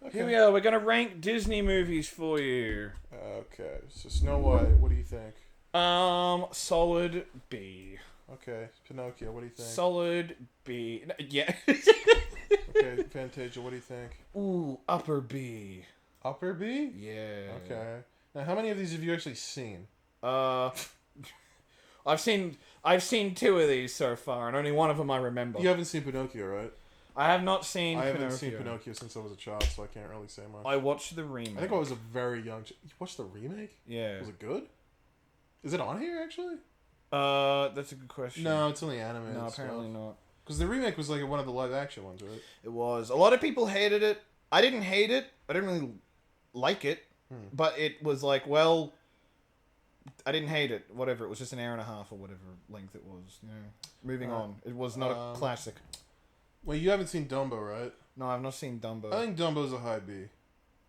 Okay. Here we are. We're gonna rank Disney movies for you. Okay. So Snow White, what do you think? Solid B. Okay. Pinocchio, what do you think? Solid B. Yeah. Okay. Fantasia, what do you think? Ooh, upper B. Upper B? Yeah. Okay. Now, how many of these have you actually seen? Uh, I've seen two of these so far, and only one of them I remember. You haven't seen Pinocchio, right? I have not seen. I haven't Pinocchio. seen Pinocchio since I was a child, so I can't really say much. I watched the remake. I think I was a very young. You watched the remake? Yeah. Was it good? Is it on here actually? That's a good question. No, it's only animated. No, apparently not. Because the remake was like one of the live action ones, right? It was. A lot of people hated it. I didn't hate it. I didn't really like it. But it was like, well, I didn't hate it. Whatever. It was just an hour and a half or whatever length it was. Yeah. Moving on. It was not a classic. Well, you haven't seen Dumbo, right? No, I've not seen Dumbo. I think Dumbo's a high B.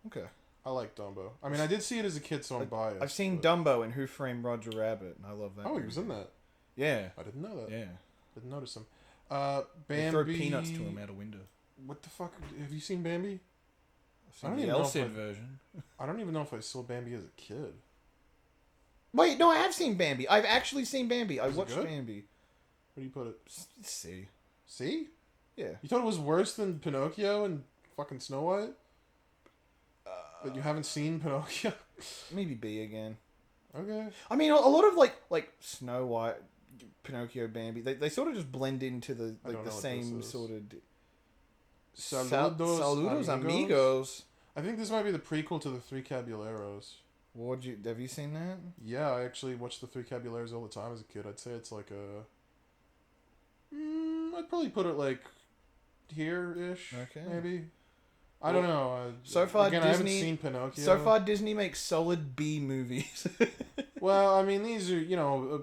Okay. I like Dumbo. I mean, I did see it as a kid, so I'm biased. I've seen but... Dumbo in Who Framed Roger Rabbit, and I love that. Oh, movie. he was in that. Yeah. I didn't know that. Yeah. Didn't notice him. They Bambi. throw peanuts to him out a window. What the fuck? Have you seen Bambi? I've seen I don't the even know if Elsid I- version. I don't even know if I saw Bambi as a kid. Wait, no, I have seen Bambi. I've actually seen Bambi. I Was it watched good? Bambi. Where do you put it? See. See? Yeah. You thought it was worse than Pinocchio and fucking Snow White? But you haven't seen Pinocchio? Maybe B again. Okay. I mean, a lot of like Snow White, Pinocchio, Bambi, they sort of just blend into the I don't the know what same this is. sort of. Saludos, Saludos, amigos. amigos. I think this might be the prequel to the Three Caballeros. Have you seen that? Yeah, I actually watched the Three Caballeros all the time as a kid. I'd say it's like a... I'd probably put it like here-ish, Okay. maybe. I don't know. So far, again, I haven't Disney- seen Pinocchio. So far, Disney makes solid B movies. Well, I mean, these are,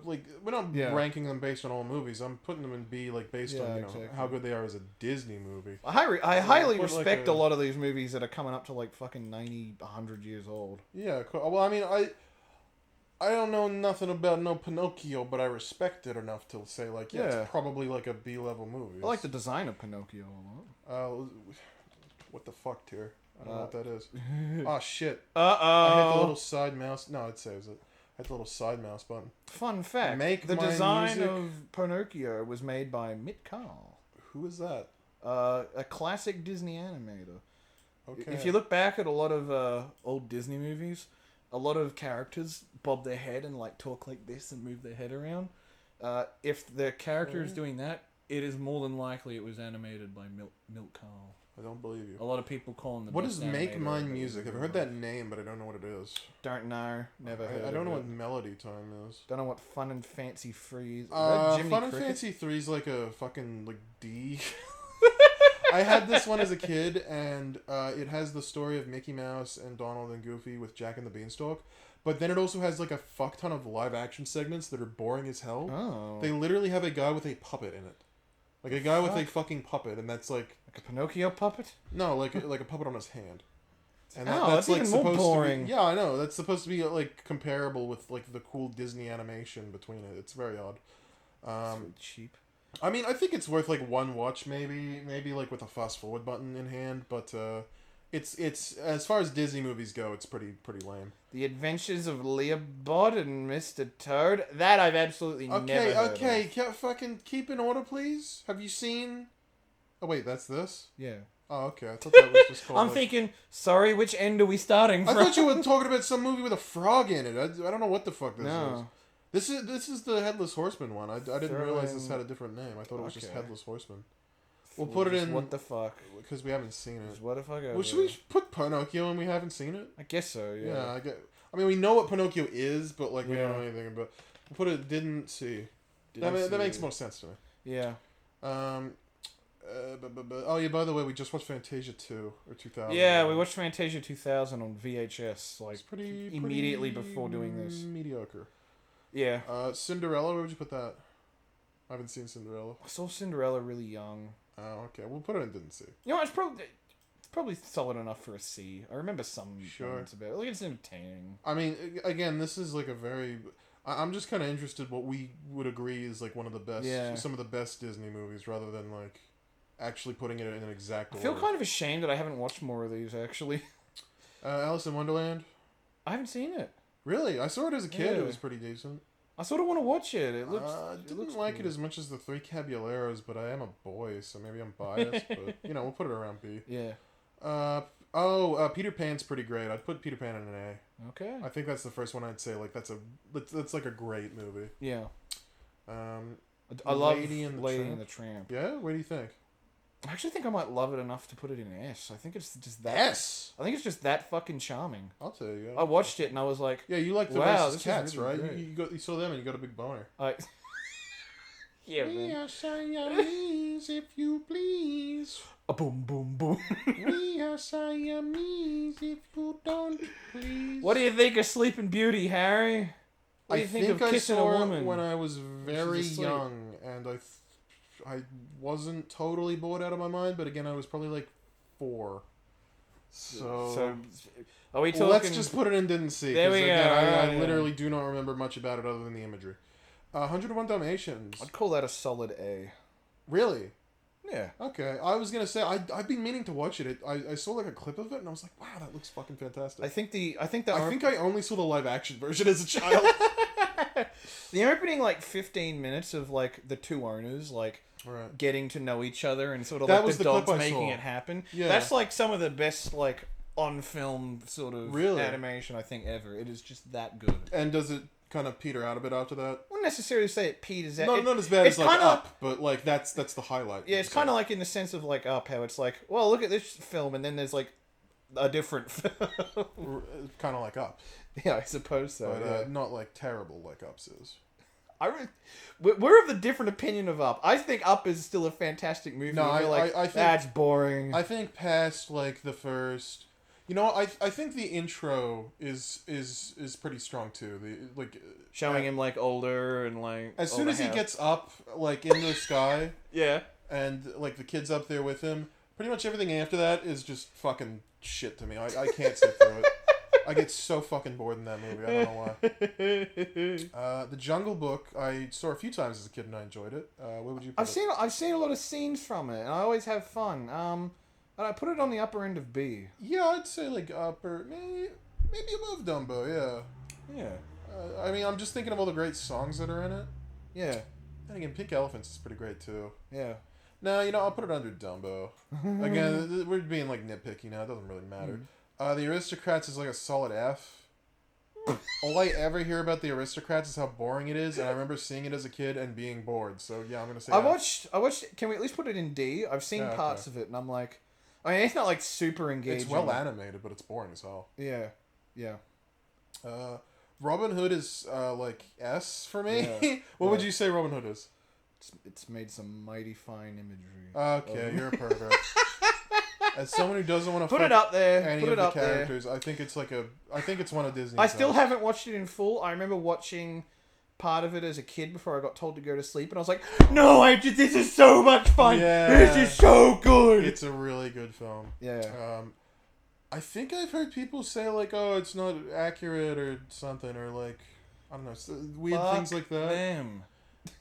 like, we're not Yeah. ranking them based on all movies. I'm putting them in B, like, based Yeah, on, exactly. how good they are as a Disney movie. I highly put, like, respect a- a lot of these movies that are coming up to like fucking 90, 100 years old. Yeah, well, I mean, I don't know nothing about no Pinocchio, but I respect it enough to say, like, yeah, Yeah. it's probably, like, a B-level movie. I like the design of Pinocchio a lot. What the fuck, Tier? I don't know what that is. Oh, shit. Uh I hit the oh. little side mouse. No, it saves it. I hit the little side mouse button. Fun fact: Make the my design music. of Pinocchio was made by Mick Karl, Who is that? a classic Disney animator. Okay. If you look back at a lot of old Disney movies, a lot of characters bob their head and like talk like this and move their head around. If the character is doing that, it is more than likely it was animated by Mick Karl. I don't believe you. A lot of people call him the What best is Make animator Mine of Music? I've heard that name, but I don't know what it is. Don't know. Never heard. I don't know of what it. Melody Time is. Don't know what Fun and Fancy Freeze. Fun and Fancy 3 is like a fucking like D. I had this one as a kid, and it has the story of Mickey Mouse and Donald and Goofy with Jack and the Beanstalk. But then it also has like a fuck ton of live action segments that are boring as hell. Oh. They literally have a guy with a puppet in it. Like a guy with a Fuck. fucking puppet, and that's like Like a Pinocchio puppet? no, like a puppet on his hand. And Oh, that's even more supposed boring. To be, yeah, I know. That's supposed to be like comparable with like the cool Disney animation between it. It's very odd. It's really cheap. I mean, I think it's worth like one watch, maybe like with a fast forward button in hand. But it's as far as Disney movies go, it's pretty lame. The Adventures of Leobot and Mr. Toad. That I've absolutely never heard Okay, of. fucking keep in order, please. Have you seen? Oh wait, that's this. Yeah. Oh, okay. I thought that was just called. I'm like... thinking, sorry, which end are we starting I from? thought you were talking about some movie with a frog in it. I don't know what the fuck this is. No. This is the Headless Horseman one. I didn't Throw realize this in- had a different name. I thought it was just Okay. Headless Horseman. We'll put it Just in What the fuck? because we haven't seen it. Just what the fuck? Well, should we put Pinocchio and we haven't seen it? I guess so, yeah. Yeah, I mean, we know what Pinocchio is, but like we don't Yeah. know anything about. We'll put it didn't see. Didn't That makes see. more sense to me. Yeah. Oh yeah. By the way, we just watched Fantasia 2 or 2000. Yeah, we watched Fantasia 2000 on VHS, like, It's pretty immediately before doing this. mediocre. Yeah. Cinderella. Where would you put that? I haven't seen Cinderella. I saw Cinderella really young. Oh, okay. We'll put it in didn't see. You know, it's probably solid enough for a C. I remember some Sure. moments about it. Like, it's entertaining. I mean, again, this is like a very. I'm just kind of interested what we would agree is like one of the best, Yeah. some of the best Disney movies, rather than like actually putting it in an exact I order. feel kind of ashamed that I haven't watched more of these, actually. Alice in Wonderland. I haven't seen it. Really, I saw it as a kid. Yeah. It was pretty decent. I sort of want to watch it. It looks. I didn't looks like cool. it as much as the Three Caballeros, but I am a boy, so maybe I'm biased. But we'll put it around B. Yeah. Peter Pan's pretty great. I'd put Peter Pan in an A. Okay. I think that's the first one I'd say. Like that's like a great movie. Yeah. Um, I love Lady and the Lady Tramp. and the Tramp. yeah. What do you think? I actually think I might love it enough to put it in S. I think it's just that. S. I think it's just that fucking charming. I'll tell you. I watched it and I was like, Yeah, you like the Wow, racist this is cats, really right? great. You saw them and you got a big boner. yeah, We man. are Siamese, if you please. A boom, boom, boom. We are Siamese, if you don't please. What do you think of Sleeping Beauty, Harry? What do you think of I kissing a saw it woman? when I was very asleep? young, and I wasn't totally bored out of my mind, but again, I was probably like 4. So are we well, talking? let's just put it in didn't see. There 'Cause we again, go, I yeah. literally do not remember much about it other than the imagery. 101 Dalmatians. I'd call that a solid A. Really? Yeah. Okay. I was gonna say I've been meaning to watch it. I saw like a clip of it, and I was like, wow, that looks fucking fantastic. I think the I think I only saw the live action version as a child. the opening like 15 minutes of like the two owners like Right. getting to know each other and sort of That like was the the clip dogs I making saw. it happen. Yeah. That's like some of the best like on film sort of Really? animation I think ever. It is just that good. And does it kind of peter out a bit after that? I wouldn't necessarily say it peters out. Not as bad it's as like kinda- Up, but like that's the highlight. Yeah, it's kind of like in the sense of like Up, how it's like, well, look at this film, and then there's like a different film. kind of like Up, Yeah, I suppose so. but yeah. not like terrible like Up's is. We're of the different opinion of Up. I think Up is still a fantastic movie. No, and you're like, I think that's boring. I think past like the first, I think the intro is pretty strong too. The like Showing him like older and like as soon older as he house. gets up like in the sky yeah. and like the kid's up there with him, pretty much everything after that is just fucking shit to me. I can't sit through it. I get so fucking bored in that movie. I don't know why. The Jungle Book I saw a few times as a kid and I enjoyed it. Where would you? Put it? I've seen a lot of scenes from it, and I always have fun. And I put it on the upper end of B. Yeah, I'd say like upper, maybe above Dumbo. Yeah. Yeah. I mean, I'm just thinking of all the great songs that are in it. Yeah. And again, Pink Elephants is pretty great too. Yeah. No, I'll put it under Dumbo. Again, we're being like nitpicky now. It doesn't really matter. The Aristocrats is like a solid F. All I ever hear about the Aristocrats is how boring it is, and I remember seeing it as a kid and being bored. So yeah, I'm gonna say. I F. watched. Can we at least put it in D? I've seen Yeah, parts okay. of it, and I'm like, I mean, it's not like super engaging. It's well animated, but it's boring as hell. Yeah. Yeah. Robin Hood is like S for me. Yeah. What would Yeah. you say Robin Hood is? It's made some mighty fine imagery. Okay, you're a pervert. As someone who doesn't want to Put it up there. any Put of it the up there. characters, I think it's one of Disney's. I still best. haven't watched it in full. I remember watching part of it as a kid before I got told to go to sleep, and I was like, "No, this is so much fun. Yeah. This is so good." It's a really good film. Yeah. I think I've heard people say like, "Oh, it's not accurate" or something, or like, I don't know, weird things like that. Them.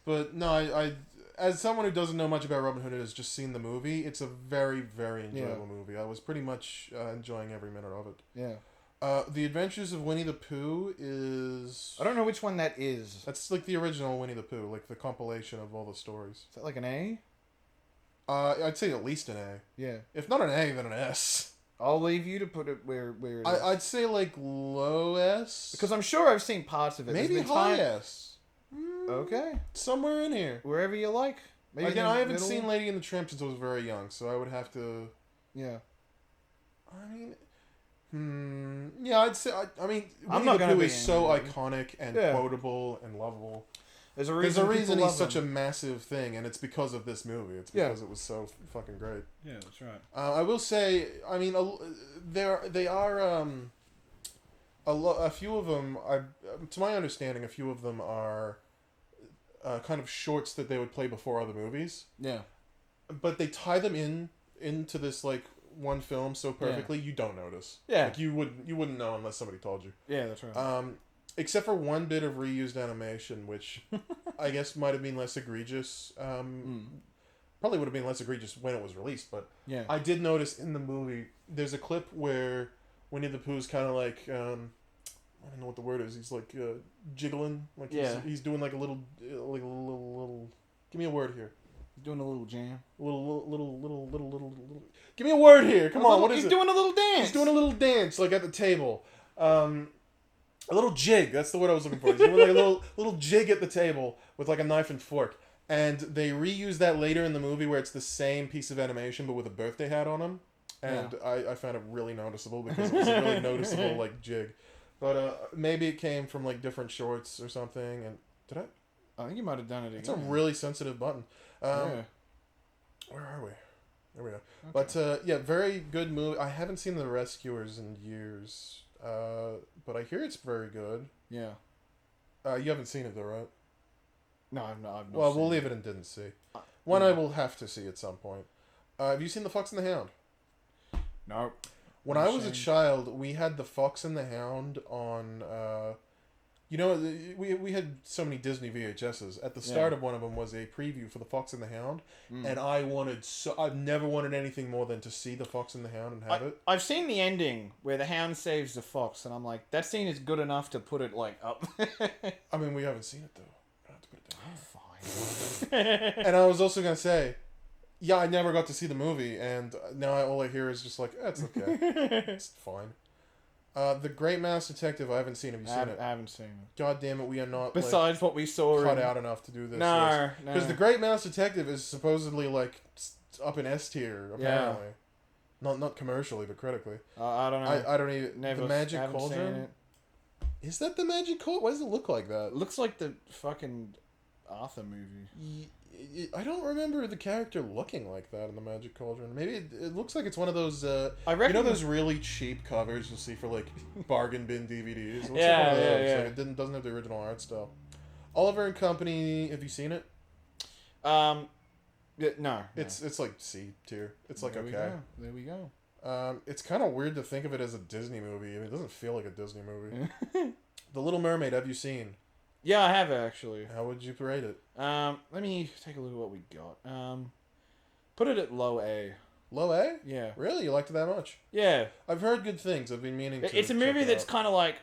But no, I as someone who doesn't know much about Robin Hood and has just seen the movie, it's a very, very enjoyable movie. I was pretty much enjoying every minute of it. Yeah. The Adventures of Winnie the Pooh is... I don't know which one that is. That's like the original Winnie the Pooh, like the compilation of all the stories. Is that like an A? I'd say at least an A. Yeah. If not an A, then an S. I'll leave you to put it where it is. I'd say like low S. Because I'm sure I've seen parts of it. Maybe There's been high time- S. Okay. Somewhere in here. Wherever you like. Maybe Again, in the I haven't middle. seen Lady and the Tramp since I was very young, so I would have to... Yeah. I mean... Yeah, I'd say... I mean, I'm Winnie not the gonna Pooh be is so angry. iconic and Yeah. quotable and lovable. There's a There's reason. a reason he's such a. a massive thing, and it's because of this movie. It's Yeah. because it was so fucking great. Yeah, that's right. I will say, I mean, they are a few of them. To my understanding, a few of them are kind of shorts that they would play before other movies, Yeah. but they tie them into this like one film so perfectly you don't notice. Yeah. Like you wouldn't know unless somebody told you. Yeah, that's right. Except for one bit of reused animation, which I guess might have been less egregious. probably would have been less egregious when it was released, but Yeah. I did notice in the movie there's a clip where Winnie the Pooh's kind of like I don't know what the word is. He's like jiggling, like Yeah. he's doing like a little like a little. Give me a word here. He's doing a little jam. Little. Give me a word here. Come on, what is he's it? He's doing a little dance. He's doing a little dance, like at the table. A little jig. That's the word I was looking for. He's doing like a little jig at the table with like a knife and fork. And they reuse that later in the movie where it's the same piece of animation but with a birthday hat on him. And I found it really noticeable because it was a really noticeable like jig. But maybe it came from like different shorts or something. And did I? I think you might have done it again. It's a really sensitive button. Where are we? There we go. Okay. But yeah, very good movie. I haven't seen The Rescuers in years. But I hear it's very good. Yeah. You haven't seen it though, right? No, I've not. Well, we'll leave it in didn't see. One I will have to see at some point. Have you seen The Fox and the Hound? No. When I was a child, we had The Fox and the Hound on. You know, we had so many Disney VHSs. At the start of one of them was a preview for The Fox and the Hound, and I've never wanted anything more than to see The Fox and the Hound and have it. I've seen the ending where the hound saves the fox, and I'm like, that scene is good enough to put it like up. I mean, we haven't seen it though. I have to put it down. Fine. And I was also gonna say, yeah, I never got to see the movie, and now all I hear is just like, it's okay, it's fine. The Great Mouse Detective, I haven't seen. Have you seen it? I haven't seen it. God damn it, we are not. Besides what we saw, cut out enough to do this. No. Because The Great Mouse Detective is supposedly like up in S tier, apparently. Not commercially, but critically. I don't know. I don't even. Never. The Magic Haven't seen Cauldron. it. Is that the Magic Cauldron? Why does it look like that? It looks like the fucking Arthur movie. I don't remember the character looking like that in the Magic Cauldron. Maybe it looks like it's one of those. I reckon you know those really cheap covers you'll see for like bargain bin DVDs. It looks like Yeah, one of those. yeah. Like it doesn't have the original art style. Oliver and Company. Have you seen it? No. It's like C tier. It's like There okay. There we go. It's kind of weird to think of it as a Disney movie. I mean, it doesn't feel like a Disney movie. The Little Mermaid. Have you seen? Yeah, I have actually. How would you rate it? Let me take a look at what we got. Put it at low A. Low A? Yeah. Really? You liked it that much? Yeah. I've heard good things. I've been meaning to. It's a movie check it that's out. kind of like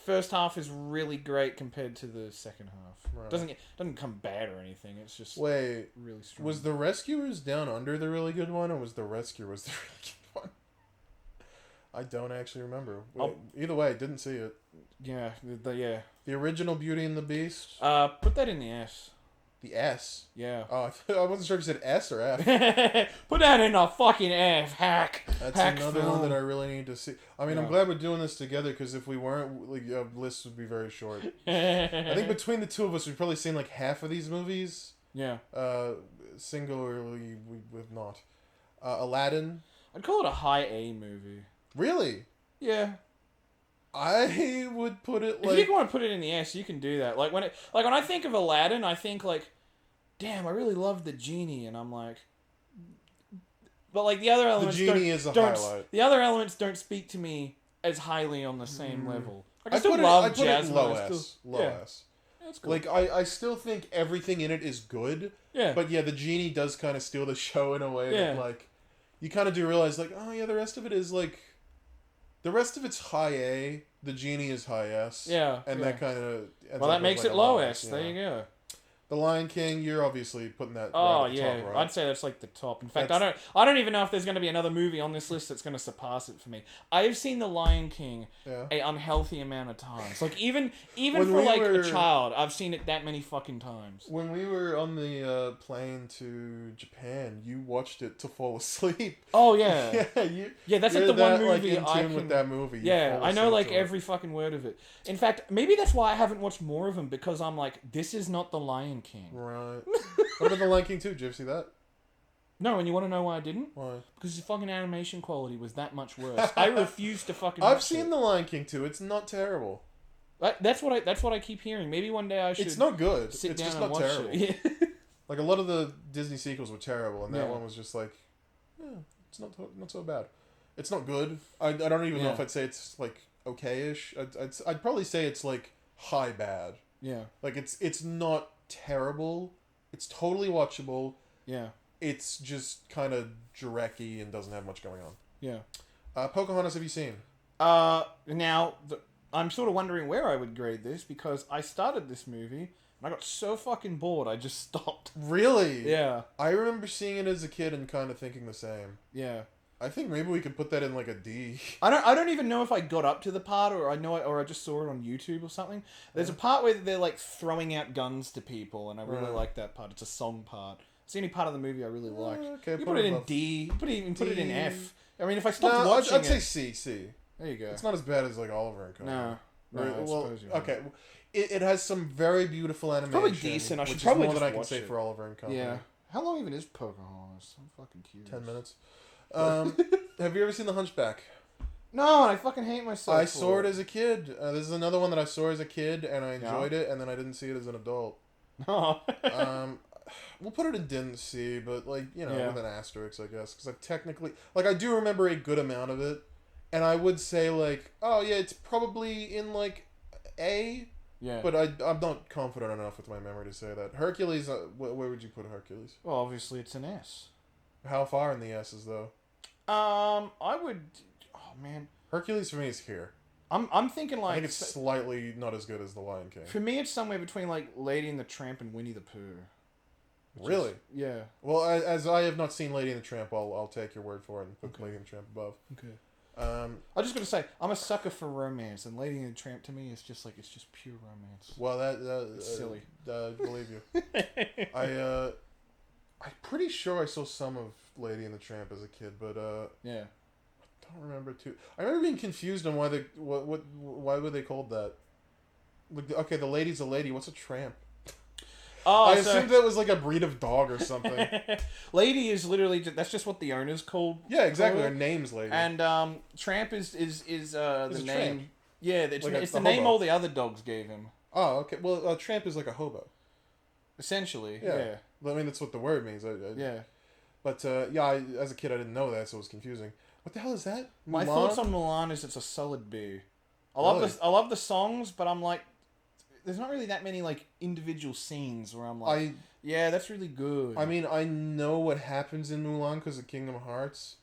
first half is really great compared to the second half. Right. Doesn't come bad or anything. It's just Wait, really strong. was The Rescuers Down Under the really good one, or was The Rescue was the really good one? I don't actually remember. Either way, I didn't see it. Yeah. The original Beauty and the Beast. Put that in the S. The S. Yeah. Oh, I wasn't sure if you said S or F. Put that in a fucking F. Hack. That's hack another film. one that I really need to see. I mean, I'm Yeah. glad we're doing this together because if we weren't, like, our list would be very short. I think between the two of us, we've probably seen like half of these movies. Yeah. Singularly, we've not. Aladdin. I'd call it a high A movie. Really? Yeah. I would put it like. If you want to put it in the S, you can do that. Like when I think of Aladdin, I think like, damn, I really love the genie, and I'm like, but like the other elements, genie is a don't, highlight. The other elements don't speak to me as highly on the same level. Like, I I'd still put love I'd put Jasmine. it low I still- S. Low yeah. S. That's cool. Like I still think everything in it is good. Yeah. But yeah, the genie does kind of steal the show in a way that Yeah. like, you kind of do realize like, oh yeah, the rest of it is like, the rest of it's high A. The genie is high S. Yeah, And yeah. that kind of. Well, that makes it low S. There you go. The Lion King, you're obviously putting that. Oh right at the yeah, top, right? I'd say that's like the top. In fact, That's- I don't even know if there's going to be another movie on this list that's going to surpass it for me. I've seen The Lion King Yeah. a unhealthy amount of times. Like even When for we like were- a child, I've seen it that many fucking times. When we were on the plane to Japan, you watched it to fall asleep. Oh yeah, Yeah, that's you're like the one that, movie like, in I tune can. with that movie. You Yeah, fall I know asleep like to it. every fucking word of it. In fact, maybe that's why I haven't watched more of them because I'm like, this is not The Lion King. Right. What about the Lion King 2? Did you ever see that? No, and you want to know why I didn't? Why? Because the fucking animation quality was that much worse. I refuse to fucking. I've watch seen it. the Lion King 2. It's not terrible. That's what I keep hearing. Maybe one day I should. It's not good. sit It's down just and not watch terrible. it. Yeah. Like a lot of the Disney sequels were terrible, and that Yeah. one was just like, yeah, it's not so bad. It's not good. I don't even know Yeah. if I'd say it's like okay-ish. I'd probably say it's like high bad. Yeah. Like it's not terrible. It's totally watchable. Yeah. it's just kind of drecky and doesn't have much going on. Yeah. Pocahontas, have you seen? Now, I'm sort of wondering where I would grade this, because I started this movie and I got so fucking bored I just stopped. Really? Yeah. I remember seeing it as a kid and kind of thinking the same. Yeah. I think maybe we could put that in like a D. I don't even know if I got up to the part, or I just saw it on YouTube or something. There's a part where they're like throwing out guns to people, and I really like that part. It's a song part. It's the only part of the movie I really liked. Okay, you put it in above. D. You put it in D. F. I mean, if I stopped No, watching I'd say it, C. there you go. It's not as bad as like Oliver and Company. No, I Well, suppose you're right. okay. It has some very beautiful animation. probably decent. I should which probably is more than just I can watch say it. for Oliver and Company. Yeah. How long even is Pocahontas? I'm fucking curious. 10 minutes. Have you ever seen The Hunchback? No, and I fucking hate myself. I saw it as a kid. This is another one that I saw as a kid, and I enjoyed it, and then I didn't see it as an adult. No. We'll put it in didn't see, but like, you know, Yeah. with an asterisk, I guess, because I technically, like, I do remember a good amount of it, and I would say like, oh yeah, it's probably in like A, Yeah. but I'm not confident enough with my memory to say that. Hercules, where would you put Hercules? Well, obviously it's an S. How far in the S's though? I would. Oh man, Hercules for me is here. I'm thinking I like think it's slightly not as good as The Lion King. for me it's somewhere between like Lady and the Tramp and Winnie the Pooh. Really? Yeah. Well, as I have not seen Lady and the Tramp, I'll take your word for it and put Lady and the Tramp above. Okay. I I just gotta say I'm a sucker for romance, and Lady and the Tramp to me is just like it's just pure romance. Well, It's silly. I believe you. I'm pretty sure I saw some of Lady and the Tramp as a kid, but Yeah. I don't remember too. I remember being confused on why why were they called that? Like, okay, the lady's a lady. What's a tramp? Oh, I assumed that was like a breed of dog or something. Lady is literally that's just what the owner's called. Yeah, exactly. call Her it. name's Lady. And Tramp is the a name. tramp. Yeah, it's, Like it's a the name hobo. all the other dogs gave him. Oh, okay. Well, a tramp is like a hobo. Essentially. Yeah. I mean, that's what the word means. Yeah. But as a kid, I didn't know that, so it was confusing. What the hell is that? My Mulan? thoughts on Mulan is it's a solid B. I Really? love the songs, but I'm like, there's not really that many like individual scenes where I'm like, yeah, that's really good. I mean, I know what happens in Mulan because of Kingdom Hearts,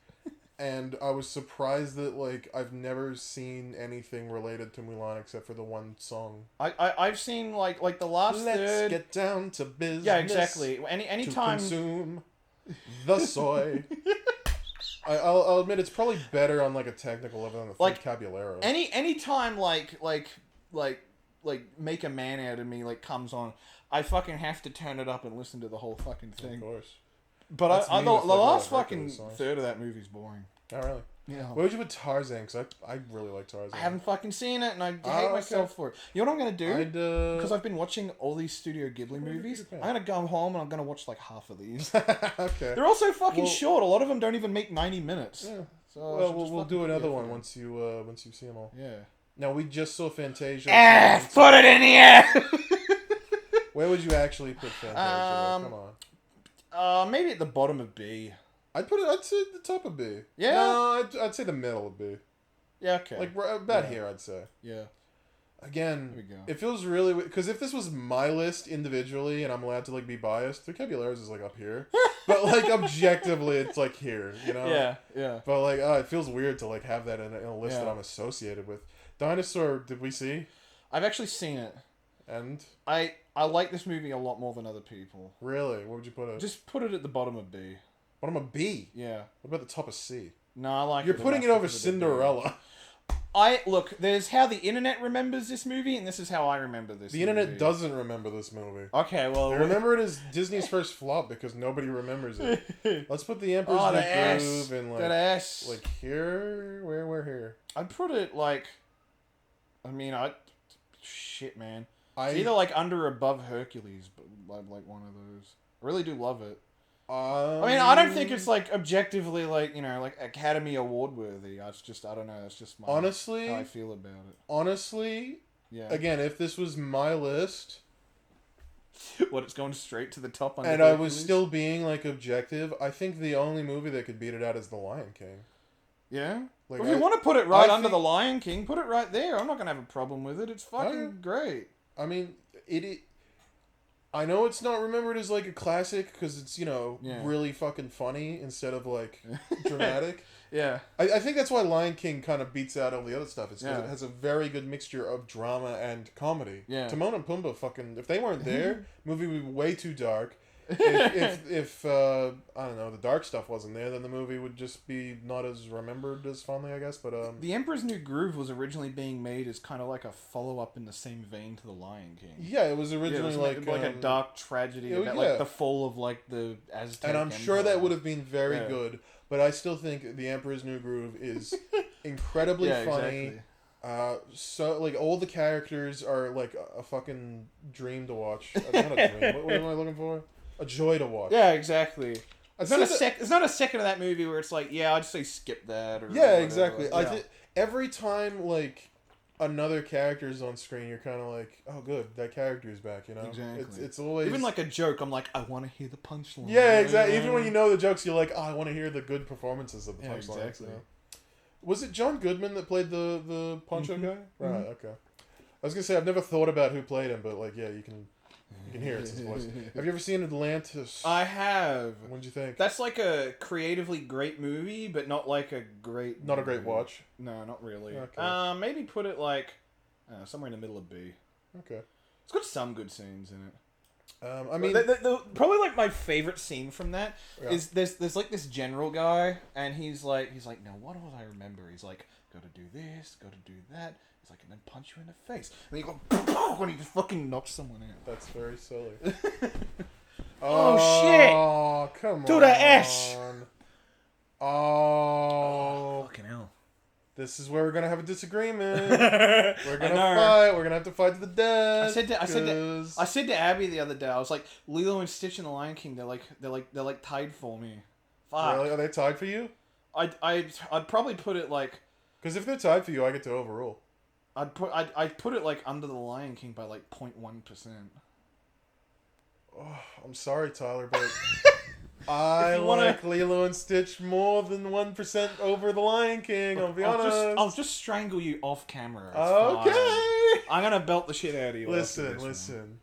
and I was surprised that like I've never seen anything related to Mulan except for the one song. I've seen like the last Let's third. get down to business. Yeah, exactly. Any To time. consume the soy. I'll admit it's probably better on like a technical level than the Like, vocabulary. Any time like Make a Man Out of Me like comes on, I fucking have to turn it up and listen to the whole fucking thing. Of course. But That's the me with, like, last all the fucking Hercules songs. third of that movie's boring. Oh, really? Yeah. Where would you put Tarzan? Because I really like Tarzan. I haven't fucking seen it, and I hate okay. myself for it. You know what I'm gonna do? I'd, Because I've been watching all these Studio Ghibli movies. okay. I'm gonna go home and I'm gonna watch like half of these. okay. They're also fucking Well- short. A lot of them don't even make 90 minutes. Yeah. So I Well, should just we'll fucking do another go one for it. once you see them all. Yeah. Now we just saw Fantasia. Put it in the air. Where would you actually put Fantasia? Come on. Maybe at the bottom of B. I'd say the top of B. Yeah? No, I'd say the middle of B. Yeah. Okay. Like about Yeah. here, I'd say. yeah. Again, There we go. it feels really because if this was my list individually and I'm allowed to like be biased, Vocabularies is like up here, but like objectively, it's like here, you know. Yeah. Yeah. But like, it feels weird to like have that in a list that Yeah. I'm associated with. Dinosaur, did we see? I've actually seen it. And I like this movie a lot more than other people. really, what would you put it? Just put it at the bottom of B. Bottom of B. Yeah. What about the top of C? No, I like You're it putting it enough over to put it at B. Cinderella. There's how the internet remembers this movie, and this is how I remember this. The internet movie. doesn't remember this movie. Okay, well, They remember it as Disney's first flop because nobody remembers it. Let's put the Emperor's oh, New the S, Groove in that S. like here, where we're here. I'd put it like, I mean, shit, man. I It's either like under or above Hercules, but like one of those. I really do love it. I mean, I don't think it's like objectively like like Academy Award worthy. It's just I don't know. That's just honestly how I feel about it. Honestly, Yeah. again, if this was my list What, it's going straight to the top under and I was Hercules? still being like objective, I think the only movie that could beat it out is The Lion King. Yeah. Like, Well, if you want to put it right I under think- The Lion King, put it right there. I'm not gonna have a problem with it. It's fucking Okay. great. I mean, it I know it's not remembered as like a classic because it's, you know, Yeah. really fucking funny instead of like dramatic. Yeah. I think that's why Lion King kind of beats out all the other stuff. It's because Yeah. it has a very good mixture of drama and comedy. Yeah. Timon and Pumbaa fucking... If they weren't there, movie would be way too dark. If I don't know, the dark stuff wasn't there, then the movie would just be not as remembered as fondly, I guess. But The Emperor's New Groove was originally being made as kind of like a follow-up in the same vein to The Lion King. yeah, it was Yeah, it originally was like a dark tragedy about like the fall of like the Aztec and I'm sure that Empire. would have been very Yeah. good. But I still think The Emperor's New Groove is incredibly funny. Exactly. So like all the characters are like a fucking dream to watch. Not a dream. What am I looking for? A joy to watch. Yeah, exactly. I'd It's not say It's not a second of that movie where it's like, yeah, I'd say skip that. Or Yeah, whatever. exactly. Yeah. I think every time like another character is on screen, you're kind of like, oh, good, that character is back. You know, Exactly. It's always Even like a joke, I'm like, I want to hear the punchline. yeah, exactly. Even when you know the jokes, you're like, oh, I want to hear the good performances of the Yeah, punchlines. exactly. You know? Was it John Goodman that played the Poncho guy? Right. Okay. I was gonna say I've never thought about who played him, but like, yeah, you can hear it's his voice. Have you ever seen Atlantis? I have. What'd you think? That's like a creatively great movie, but not like a great. Not a great movie. watch. No, not really. Okay. Maybe put it like somewhere in the middle of B. Okay. It's got some good scenes in it. I mean, probably like my favorite scene from that is Yeah. there's like this general guy, and he's like now what do I remember? He's like, go to do this, go to do that. He's like, and then punch you in the face, and you go when he just fucking knocks someone out. that's very silly. Oh, shit! Oh, come on. To the S. Oh. Fucking hell. This is where we're gonna have a disagreement. We're We're gonna fight. We're gonna have to fight to the death. I said to Abby the other day, I was like, Lilo and Stitch and the Lion King, they're tied for me. Fuck. Really? Are they tied for you? I'd probably put it like Because if they're tied for you, I get to overrule. I'd put it like under the Lion King by like 0.1%. Oh, I'm sorry, Tyler, but I If you wanna- like Lilo and Stitch more than 1% over the Lion King. I'll be honest. I'll just strangle you off camera. It's Okay. fine. I'm gonna belt the shit out of you. after Listen, this one. listen.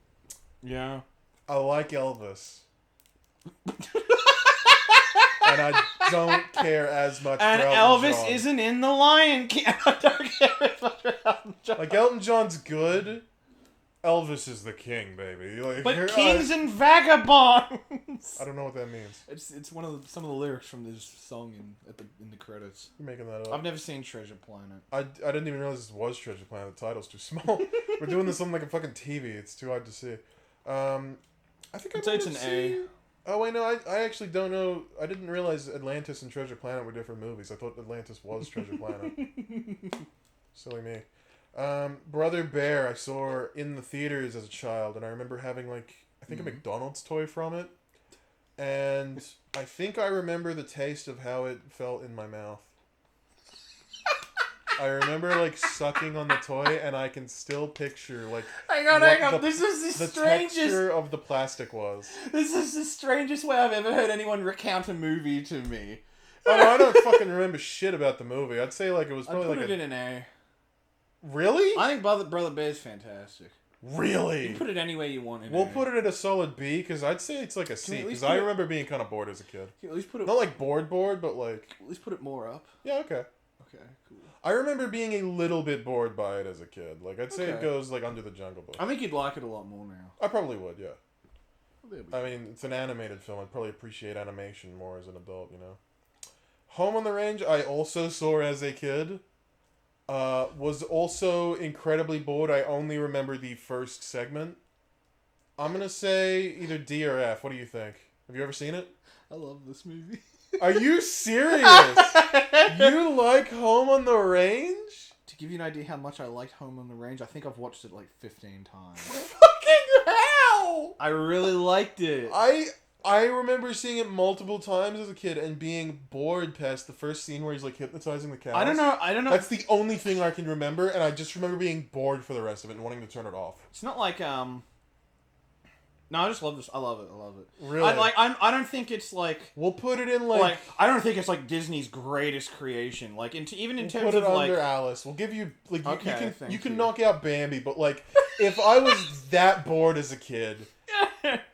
Yeah. I like Elvis. And I don't care as much And for Elton Elvis John. isn't in the Lion King. I don't care as much for Elton John. Like, Elton John's good. Elvis is the king, baby. Like, But here- kings and vagabonds. I don't know what that means. It's one of some of the lyrics from this song in the credits. You're making that up. I've never seen Treasure Planet. I didn't even realize this was Treasure Planet. The title's too small. We're doing this on like a fucking TV. It's too hard to see. I think I'd say it's an A. Oh wait, no, I actually don't know. I didn't realize Atlantis and Treasure Planet were different movies. I thought Atlantis was Treasure Planet. Silly me. Brother Bear, I saw in the theaters as a child, and I remember having like I think a McDonald's toy from it, and I think I remember the taste of how it felt in my mouth. I remember like sucking on the toy, and I can still picture like Hang on. what This is the the strangest. texture of the plastic was. This is the strangest way I've ever heard anyone recount a movie to me. Oh, no, I don't fucking remember shit about the movie. I'd say like it was I'd probably put like it in an A. Really? I think Brother Bear's fantastic. Really? You can put it any way you want in We'll A. put it at a solid B because I'd say it's like a we C at least because I put it- remember being kind of bored as a kid. Can you at least put it. Not like bored, but like At least put it more up. yeah, okay. Okay, cool. I remember being a little bit bored by it as a kid. Like I'd say it Okay. goes like Under the Jungle Book. I think you'd like it a lot more now. I probably would, yeah. There we go. I mean, it's an animated film. I'd probably appreciate animation more as an adult, you know. Home on the Range, I also saw as a kid. Was also incredibly bored. I only remember the first segment. I'm gonna say either D or F. What do you think? Have you ever seen it? I love this movie. Are you serious? You like Home on the Range? To give you an idea how much I liked Home on the Range, I think I've watched it like 15 times. Fucking hell! I really liked it. I remember seeing it multiple times as a kid and being bored past the first scene where he's like hypnotizing the cows. I don't know. That's the only thing I can remember, and I just remember being bored for the rest of it and wanting to turn it off. It's not like No, I just love this. I love it. Really? I don't think it's like We'll put it in like I don't think it's like Disney's greatest creation. Like even in terms put it of like under Alice. We'll give you like you Okay, can thank you can you. knock out Bambi, but like if I was that bored as a kid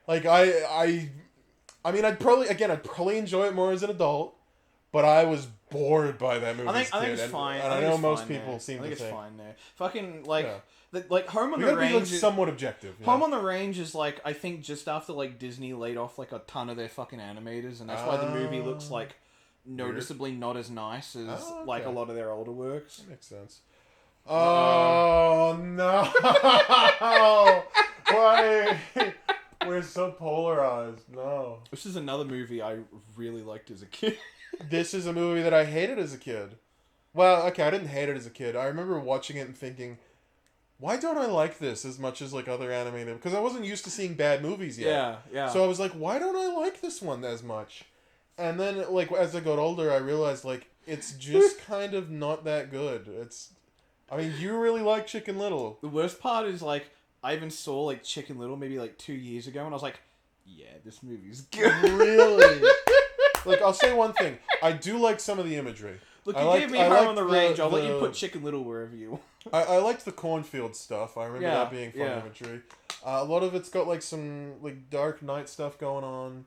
Like I mean, I'd probably enjoy it more as an adult, but I was bored by that movie. I think as a kid, it's fine. and I know most people seem to think it's fine there. Fucking like Yeah. like Home on we the gotta be like Range. somewhat objective. You Home know? on the Range is like, I think just after like Disney laid off like a ton of their fucking animators, and that's why the movie looks like noticeably not as nice as like a lot of their older works. That makes sense. Oh no! Why? We're so polarized. No. This is another movie I really liked as a kid. This is a movie that I hated as a kid. Well, okay, I didn't hate it as a kid. I remember watching it and thinking, why don't I like this as much as like other animated? Because I wasn't used to seeing bad movies yet. Yeah. So I was like, why don't I like this one as much? And then, like, as I got older, I realized, like, it's just kind of not that good. I mean, you really like Chicken Little. The worst part is like, I even saw like Chicken Little maybe like 2 years ago, and I was like, yeah, this movie's good. Really? Like, I'll say one thing. I do like some of the imagery. Look, I you liked- gave me I Home liked on the the- Range. I'll let you the- put Chicken Little wherever you want. I liked the cornfield stuff. I remember Yeah, that being fun yeah. imagery. A lot of it's got like some like Dark Knight stuff going on.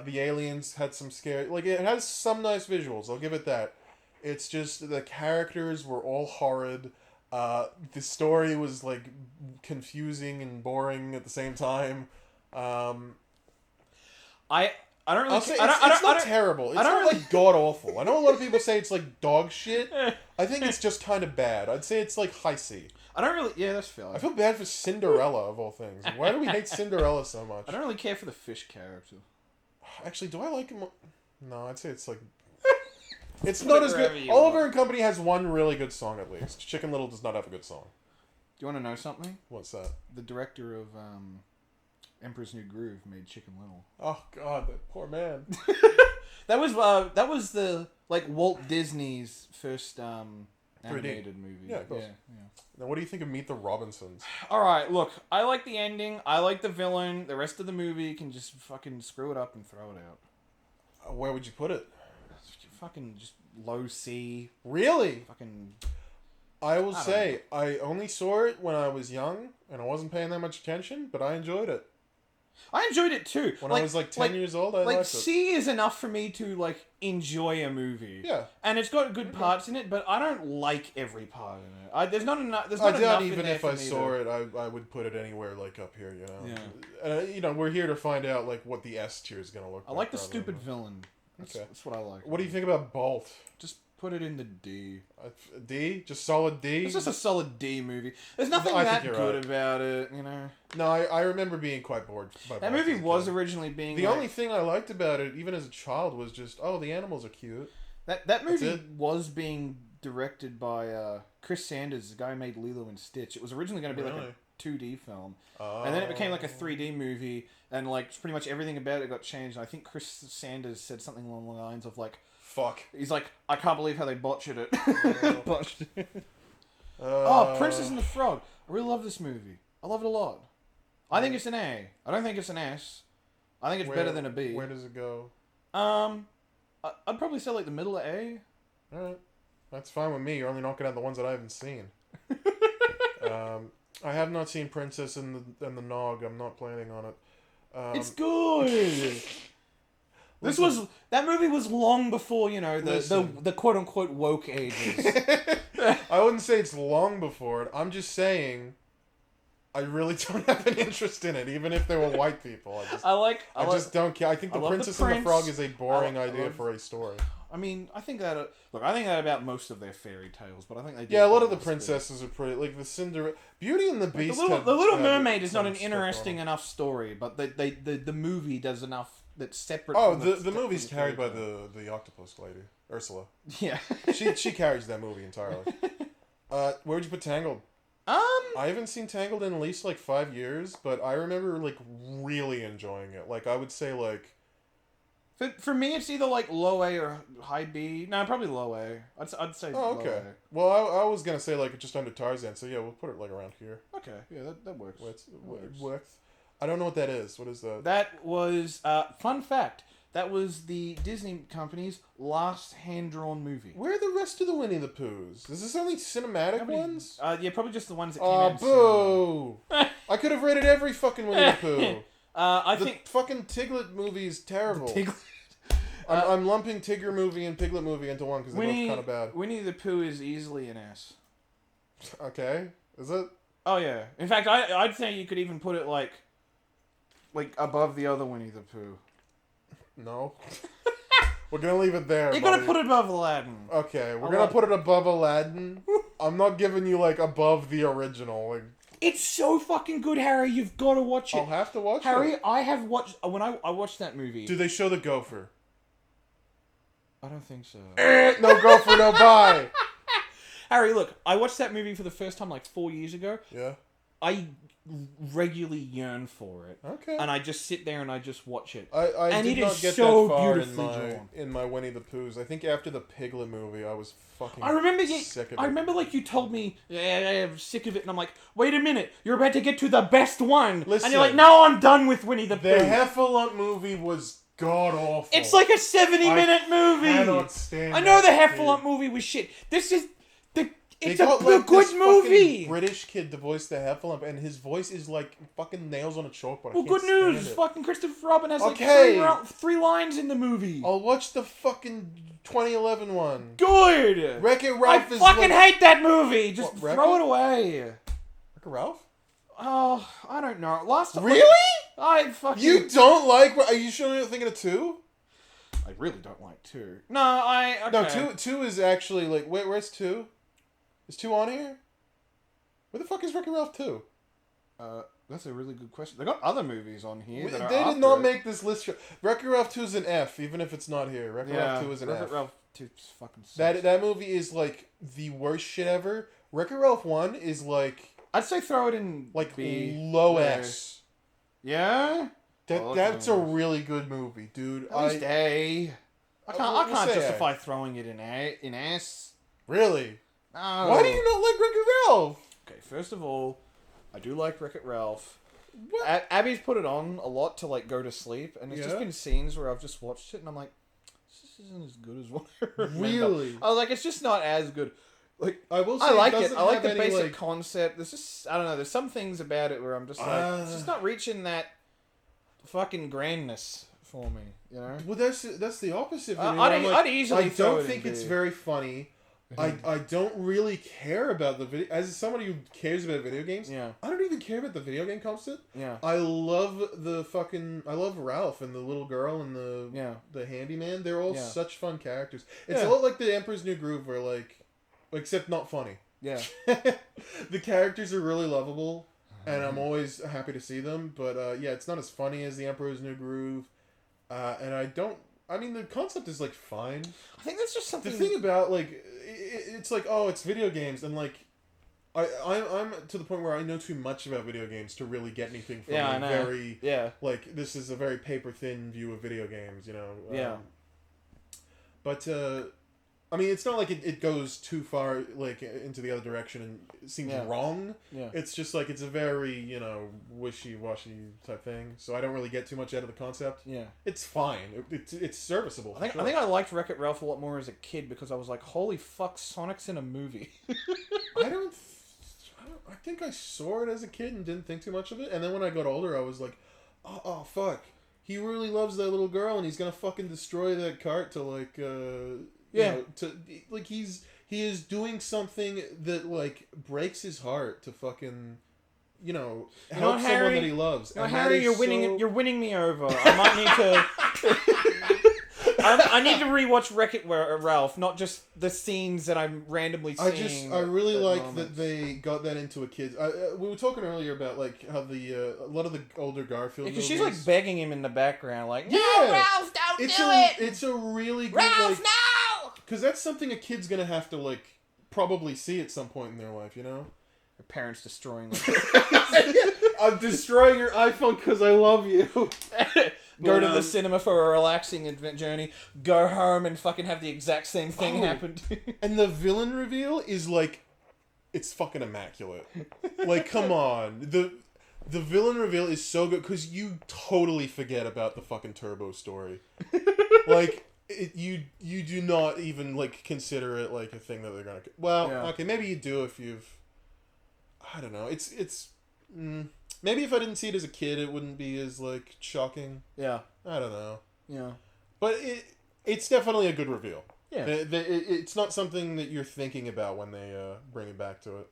The aliens had some scary, like it has some nice visuals. I'll give it that. It's just the characters were all horrid. The story was like confusing and boring at the same time. I don't really. I'll say I don't, it's I don't, not I don't, terrible. It's I don't not really- like god awful. I know a lot of people say it's like dog shit. I think it's just kind of bad. I'd say it's like high C. I don't really. Yeah, that's fair. I feel bad for Cinderella of all things. Why do we hate Cinderella so much? I don't really care for the fish character. Actually, do I like him? No, I'd say it's like it's not as wherever good. you Oliver want. and Company has one really good song at least. Chicken Little does not have a good song. Do you want to know something? What's that? The director of Emperor's New Groove made Chicken Little. Oh God, that poor man. That was the like Walt Disney's first animated movie. Yeah, of course. Yeah. Now, what do you think of Meet the Robinsons? All right, look, I like the ending. I like the villain. The rest of the movie can just fucking screw it up and throw it out. Where would you put it? Fucking just low C. Really? Fucking. I will I don't say I only saw it when I was young and I wasn't paying that much attention, but I enjoyed it. I enjoyed it too. When I was like 10 years old, I liked it. C is enough for me to like enjoy a movie. Yeah. And it's got good parts in it, but I don't like every part in it. There's not enough. There's not I enough doubt in even there if for I me saw to... it, I would put it anywhere like up here, you know. Yeah. You know, we're here to find out like what the S tier is gonna look like. I like the rather stupid than- villain. That's, Okay. that's what I like. What do you think about Bolt? Just put it in the D. D? Just solid D? It's just a solid D movie. There's nothing I that think good you're right. about it, you know. No, I remember being quite bored by That Bolt movie as a was kid. originally being The like, only thing I liked about it, even as a child, was just, oh, the animals are cute. that movie it. was being directed by Chris Sanders, the guy who made Lilo and Stitch. It was originally going to be like Really? a 2D film, and then it became like a 3D movie, and like pretty much everything about it got changed. And I think Chris Sanders said something along the lines of like, Fuck. he's like, I can't believe how they botched it. Botched it. Uh, Oh, Princess and the Frog. I really love this movie. I love it a lot. I think it's an A. I don't think it's an S. I think it's better than a B. Where does it go? I'd probably say like the middle of A. Alright. That's fine with me. You're only knocking out the ones that I haven't seen. I have not seen Princess and the Nog. I'm not planning on it. It's good. That movie was long before, you know, the quote unquote woke ages. I wouldn't say it's long before it. I'm just saying I really don't have an interest in it, even if they were white people. I just don't care. I think I The love the Princess and the Prince. Frog is a boring I idea love- for a story. I mean, I think that about most of their fairy tales, but I think they do Yeah, a lot of the nice princesses are pretty, like the Cinderella, Beauty and the bits. Beast. The Little have Mermaid is not some an stuff going interesting on. enough story, but the movie does enough that's separate. Oh, from the movie's from carried by fairy tale. the octopus lady, Ursula. Yeah. She carries that movie entirely. Where'd you put Tangled? I haven't seen Tangled in at least like 5 years, but I remember like really enjoying it. Like I would say like For me, it's either like low A or high B. No, probably low A. I'd say. oh low okay. A. Well, I was gonna say like just under Tarzan, so yeah, we'll put it like around here. Okay, yeah, that works. Width. I don't know what that is. What is that? That was fun fact. That was the Disney company's last hand-drawn movie. Where are the rest of the Winnie the Poohs? Is this only cinematic ones? Yeah, probably just the ones that came Oh, out. in cinema. boo! I could have rated every fucking Winnie the Pooh. I The think fucking Tiglet movie is terrible. Tiglet. I'm lumping Tigger movie and Piglet movie into one because they're both kind of bad. Winnie the Pooh is easily an S. Okay, is it? Oh yeah. In fact, I'd say you could even put it like above the other Winnie the Pooh. No. We're gonna leave it there. You're buddy. gonna put it above Aladdin. Okay, we're gonna put it above Aladdin. I'm not giving you like above the original. Like, It's so fucking good, Harry. You've got to watch it. I'll have to watch Harry, it. I have watched when I watched that movie. Do they show the gopher? I don't think so. No gopher, no buy. Harry, look, I watched that movie for the first time like 4 years ago. Yeah. I regularly yearn for it. Okay. And I just sit there and I just watch it. I and did it not is get so that far beautifully drawn. in my Winnie the Poohs. I think after the Piglet movie, I was fucking. I remember sick of I it. remember like you told me, yeah, I'm sick of it, and I'm like, wait a minute, you're about to get to the best one, Listen. and you're like, no, I'm done with Winnie the Pooh. The Heffalump movie was god awful. It's like a 70-minute movie. Cannot stand I know the that Heffalump kid. movie was shit. This is They it's a got, like, good this movie. fucking British kid to voice the Heffalump, and his voice is like fucking nails on a chalkboard. Well, I good can't stand news. it. Fucking Christopher Robin has like Okay. three lines in the movie. I'll watch the fucking 2011 one. Good. Wreck-It I Ralph is fucking like... hate that movie. Just What, throw Wreck-It? it away. Wreck-It Ralph? Oh, I don't know. Last time, Really? I fucking. You don't like... Are you sure you're thinking of 2? I really don't like 2. No, okay. No, two is actually like... Where's 2? Is 2 on here? Where the fuck is Wreck-It Ralph 2? That's a really good question. They got other movies on here. They that are did after not it. make this list. Wreck-It Ralph 2 is an F, even if it's not here. Wreck-It Yeah, Ralph 2 is an Wreck-It F. Ralph 2 fucking sucks. That movie is like the worst shit ever. Wreck-It Ralph 1 is like I'd say throw it in B. low Yeah. S. Yeah? That's a really good movie, dude. At least A. I we'll can't say A. justify throwing it in S. Really? No. Why do you not like Wreck-It Ralph? Okay, first of all, I do like Wreck-It Ralph. What? Abby's put it on a lot to like go to sleep, and there's just Yeah? been scenes where I've just watched it and I'm like, this isn't as good as what I remember. Really? I was like, it's just not as good. Like, I will say I like doesn't it. I like have the any, basic like- concept. There's just I don't know. There's some things about it where I'm just like, it's just not reaching that fucking grandness for me. You know? Well, that's the opposite. For me, I'd where I'm easily I throw don't it in think it's B. very funny. I don't really care about the video. As somebody who cares about video games, Yeah. I don't even care about the video game concept. Yeah. I love I love Ralph and the little girl and the handyman. They're all Yeah. such fun characters. It's Yeah. a lot like the Emperor's New Groove, where except not funny. Yeah. The characters are really lovable, and I'm always happy to see them. But yeah, it's not as funny as the Emperor's New Groove, and I mean, the concept is like fine. I think that's just The something. thing about it's like, oh, it's video games, and like I'm to the point where I know too much about video games to really get anything from I a know. very Yeah. like this is a very paper thin view of video games, you know. Yeah. But I mean, it's not like it goes too far like into the other direction and it seems Yeah. wrong. Yeah. It's just like it's a very wishy-washy type thing. So I don't really get too much out of the concept. Yeah. It's fine. It's serviceable. I think I liked Wreck-It Ralph a lot more as a kid because I was like, holy fuck, Sonic's in a movie. I think I saw it as a kid and didn't think too much of it. And then when I got older, I was like, oh fuck. He really loves that little girl and he's gonna fucking destroy that cart to like, he is doing something that like breaks his heart to fucking, help someone Harry, that he loves. No, And that Harry, is you're winning me over. I might need to. I need to rewatch Wreck-It Ralph, not just the scenes that I'm randomly seeing. I really at like moments. that they got that into a kid. We were talking earlier about like how a lot of the older Garfield Because movies. she's like begging him in the background, like, Yeah. "No, Ralph, don't it's do a it, it's a really good Ralph, like, no!" because that's something a kid's gonna have to like probably see at some point in their life, you know. Her parents destroying. I'm destroying your iPhone because I love you. Go to the cinema for a relaxing journey. Go home and fucking have the exact same thing happen. And the villain reveal is like, it's fucking immaculate. Like, come on, the villain reveal is so good because you totally forget about the fucking Turbo story. Like, you do not even like consider it like a thing that they're gonna. Well, Yeah. okay, maybe you do if you've. I don't know. Maybe if I didn't see it as a kid, it wouldn't be as like shocking. Yeah. I don't know. Yeah. But it's definitely a good reveal. Yeah. It's not something that you're thinking about when they bring it back to it.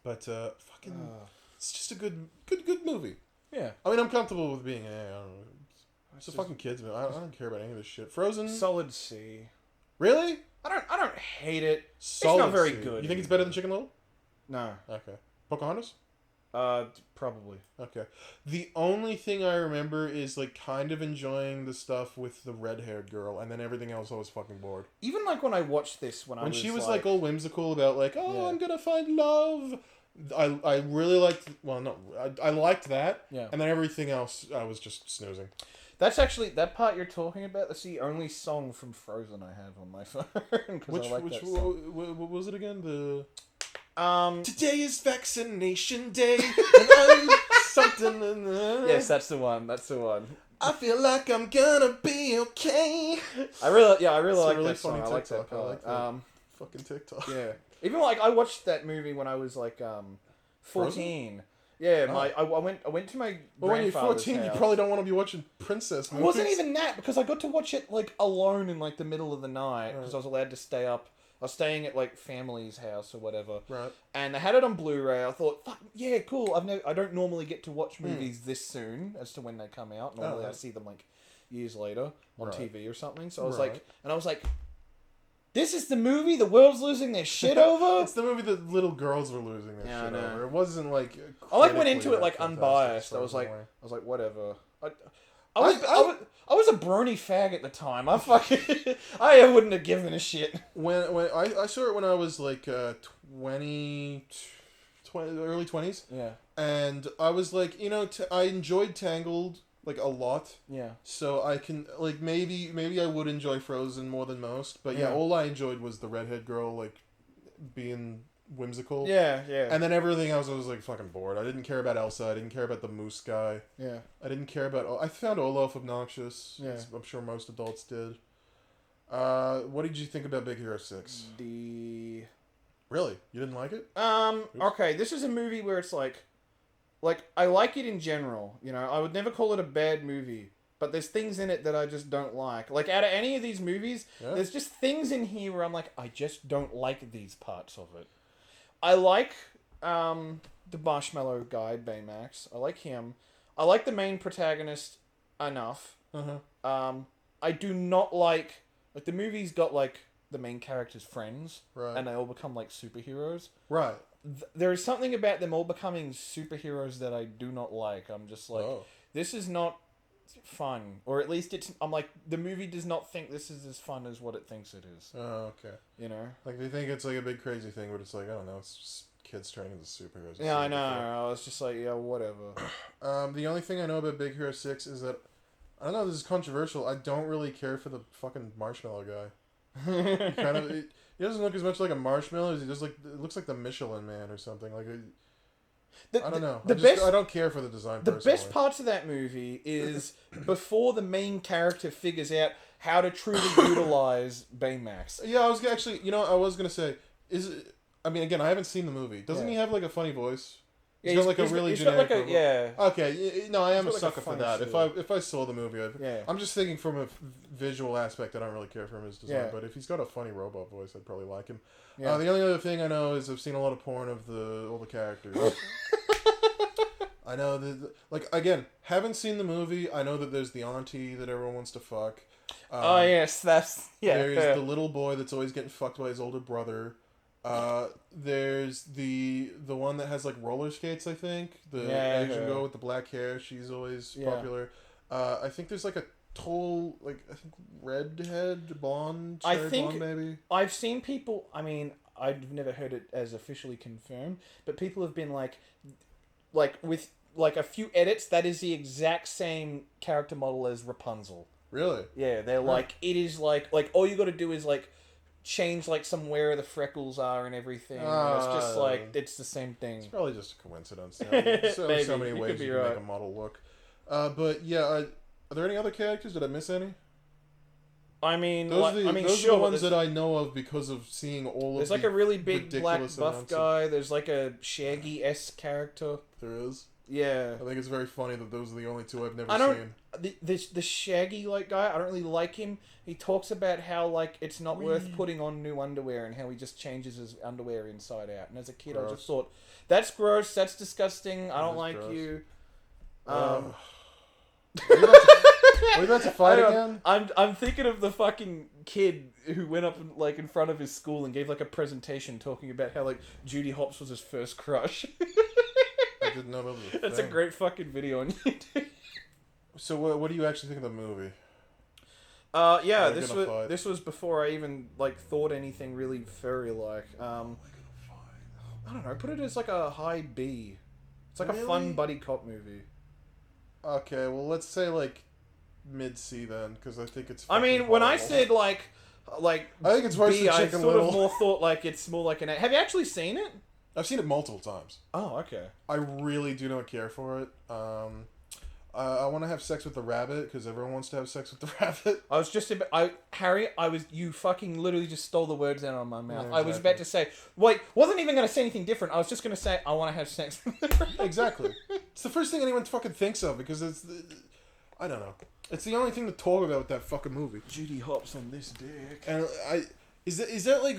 But fucking, it's just a good movie. Yeah. I mean, I'm comfortable with being. I don't know. It's a fucking kids movie. I don't care about any of this shit. Frozen. Solid C. Really? I don't hate it. Solid it's not very C. good. You think it's better than Chicken Little? No. Okay. Pocahontas? Probably. Okay. The only thing I remember is like kind of enjoying the stuff with the red-haired girl, and then everything else I was fucking bored. Even like when I watched this when she was like all whimsical about like, oh, I'm gonna find love. I really liked. Well, no, I liked that. Yeah. And then everything else I was just snoozing. That's actually that part you're talking about. That's the only song from Frozen I have on my phone because I like that song. What was it again? The Today is vaccination day. And I'm something. Yes, that's the one. That's the one. I feel like I'm gonna be okay. I really like really that song. funny I like that TikTok. I part. like that. Fucking TikTok. Yeah. Even like I watched that movie when I was like 14. Yeah, I went to my Well, when you're grandfather's 14, you house. probably don't want to be watching princess It movies. wasn't even that because I got to watch it like alone in like the middle of the night because I was allowed to stay up. I was staying at like family's house or whatever. Right. And they had it on Blu-ray. I thought, fuck, yeah, cool. I don't normally get to watch movies this soon as to when they come out. Normally I see them like years later on TV or something. So I was like, this is the movie the world's losing their shit over? It's the movie that little girls were losing their shit over. It wasn't like I like went into it like unbiased. I was like whatever. I was a brony fag at the time. I wouldn't have given a shit. When I saw it when I was like 20, early 20s. Yeah. And I was like, I enjoyed Tangled like a lot. Yeah. So I can like maybe I would enjoy Frozen more than most, but yeah, all I enjoyed was the redhead girl like being whimsical. Yeah, yeah. And then everything else I was like fucking bored. I didn't care about Elsa. I didn't care about the moose guy. Yeah. I didn't care about. I found Olaf obnoxious. Yeah. I'm sure most adults did. What did you think about Big Hero 6? Really? You didn't like it? Okay, this is a movie where it's like I like it in general. I would never call it a bad movie, but there's things in it that I just don't like. Like out of any of these movies, there's just things in here where I'm like, I just don't like these parts of it. I like the marshmallow guy, Baymax. I like him. I like the main protagonist enough. I do not like the movie's got like the main character's friends, right, and they all become like superheroes. Right. There is something about them all becoming superheroes that I do not like. I'm just like, this is not fun, or at least I'm like, the movie does not think this is as fun as what it thinks it is. Oh, okay. Like they think it's like a big crazy thing, but it's like, I don't know, it's just kids turning into superheroes. Yeah, I know. I was just like, yeah, whatever. The only thing I know about Big Hero 6 is that, I don't know, this is controversial, I don't really care for the fucking marshmallow guy. He doesn't look as much like a marshmallow as he does like, it looks like the Michelin Man or something. Like, I don't know. I don't care for the design. The best parts of that movie is before the main character figures out how to truly utilize Baymax. Yeah, I was actually, I was gonna say, again, I haven't seen the movie. Doesn't he have like a funny voice? He's got like a really generic. Okay, no, I am a sucker for that. If I saw the movie, I'm just thinking from a visual aspect. I don't really care for his design, but if he's got a funny robot voice, I'd probably like him. Yeah. The only other thing I know is I've seen a lot of porn of all the characters. I know that, again, haven't seen the movie. I know that there's the auntie that everyone wants to fuck. Yes, that's There's the little boy that's always getting fucked by his older brother. There's the one that has like roller skates, I think. The Asian girl with the black hair, she's always popular. I think there's like a tall, redhead, blonde, blonde maybe. I've seen people, I've never heard it as officially confirmed, but people have been like with a few edits, that is the exact same character model as Rapunzel. Really? Yeah, they're it is like all you got to do is change some where the freckles are and everything. And it's just it's the same thing. It's probably just a coincidence. There's so many ways you can make a model look. But yeah, are there any other characters? Did I miss any? Those are the ones that I know of because of seeing all of. There's a really big black buff guy. There's a Shaggy-esque character. There is. Yeah. I think it's very funny that those are the only two I've never I don't. seen. The Shaggy like guy, I don't really like him. He talks about how like it's not worth putting on new underwear and how he just changes his underwear inside out. And as a kid, I Gross. just thought that's gross. That's disgusting. I That don't is like gross. you. Are we about to fight Hang again? on. I'm thinking of the fucking kid who went up like in front of his school and gave like a presentation talking about how like Judy Hopps was his first crush. I didn't know that was a That's a thing. great fucking video on YouTube. So what do you actually think of the movie? Yeah, They're gonna fight. this was before I even like thought anything really furry like. I don't know. Put it as like a high B. It's like a fun Really? buddy cop movie. Okay, well let's say like mid C then, because I think it's. I mean, fucking when I horrible. said like I think it's worse B, than I Chicken sort Little. of more thought like it's more like an A. Have you actually seen it? I've seen it multiple times. Oh, okay. I really do not care for it. I want to have sex with the rabbit because everyone wants to have sex with the rabbit. I was just about, you fucking literally just stole the words out of my mouth. Yeah, I was about to say, wait, wasn't even going to say anything different. I was just going to say, I want to have sex with the rabbit. Exactly. It's the first thing anyone fucking thinks of because I don't know. It's the only thing to talk about with that fucking movie. Judy Hopps on this dick. And is that like,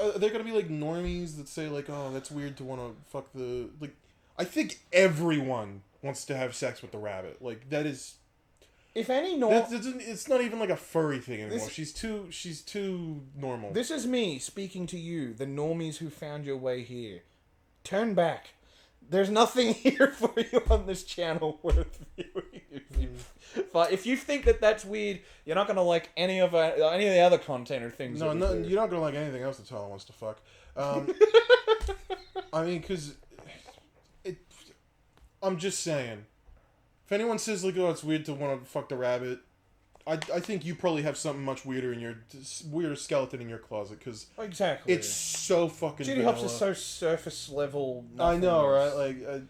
are there gonna be like normies that say like, oh, that's weird to want to fuck the like? I think everyone wants to have sex with the rabbit. Like that is. If any It's not even like a furry thing anymore. This- She's too normal. This is me speaking to you, the normies who found your way here. Turn back. There's nothing here for you on this channel worth viewing. If you think that that's weird, you're not gonna like any of the other content or things. No, that we no, do. you're not gonna like anything else that Tyler wants to fuck. I mean, because I'm just saying. If anyone says like, "Oh, it's weird to want to fuck the rabbit," I think you probably have something much weirder in your weirder skeleton in your closet because Exactly. it's so fucking. Judy Hopps vanilla. is so surface level. I know, right? nothingness.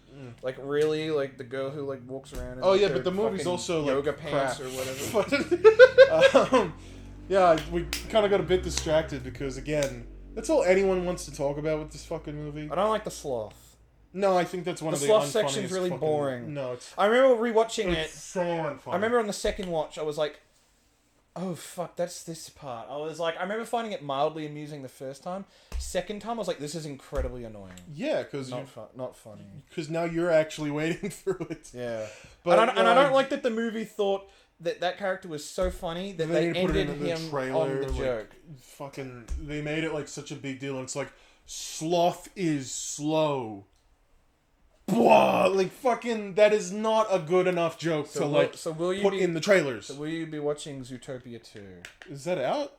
Like. Like really, like the girl who like walks around. In Oh yeah, her but the movie's fucking also like yoga pants crap. or whatever. Yeah, we kind of got a bit distracted because again, that's all anyone wants to talk about with this fucking movie. I don't like the sloth. No, I think that's one The of the sloth unfunniest section's really fucking- boring. No, it's I remember rewatching it. so unfunny. I remember on the second watch, I was like, "Oh fuck, that's this part." I was like, I remember finding it mildly amusing the first time. Second time, I was like, "This is incredibly annoying. Yeah, because Not funny." now you're actually wading through it. Yeah, But and I don't like that the movie thought that character was so funny that they need to put it ended in the him trailer, on the like, joke. Fucking, they made it like such a big deal, and it's like sloth is slow. Blah, like fucking, that is not a good enough joke to like will you put be in the trailers. So will you be watching Zootopia 2? Is that out?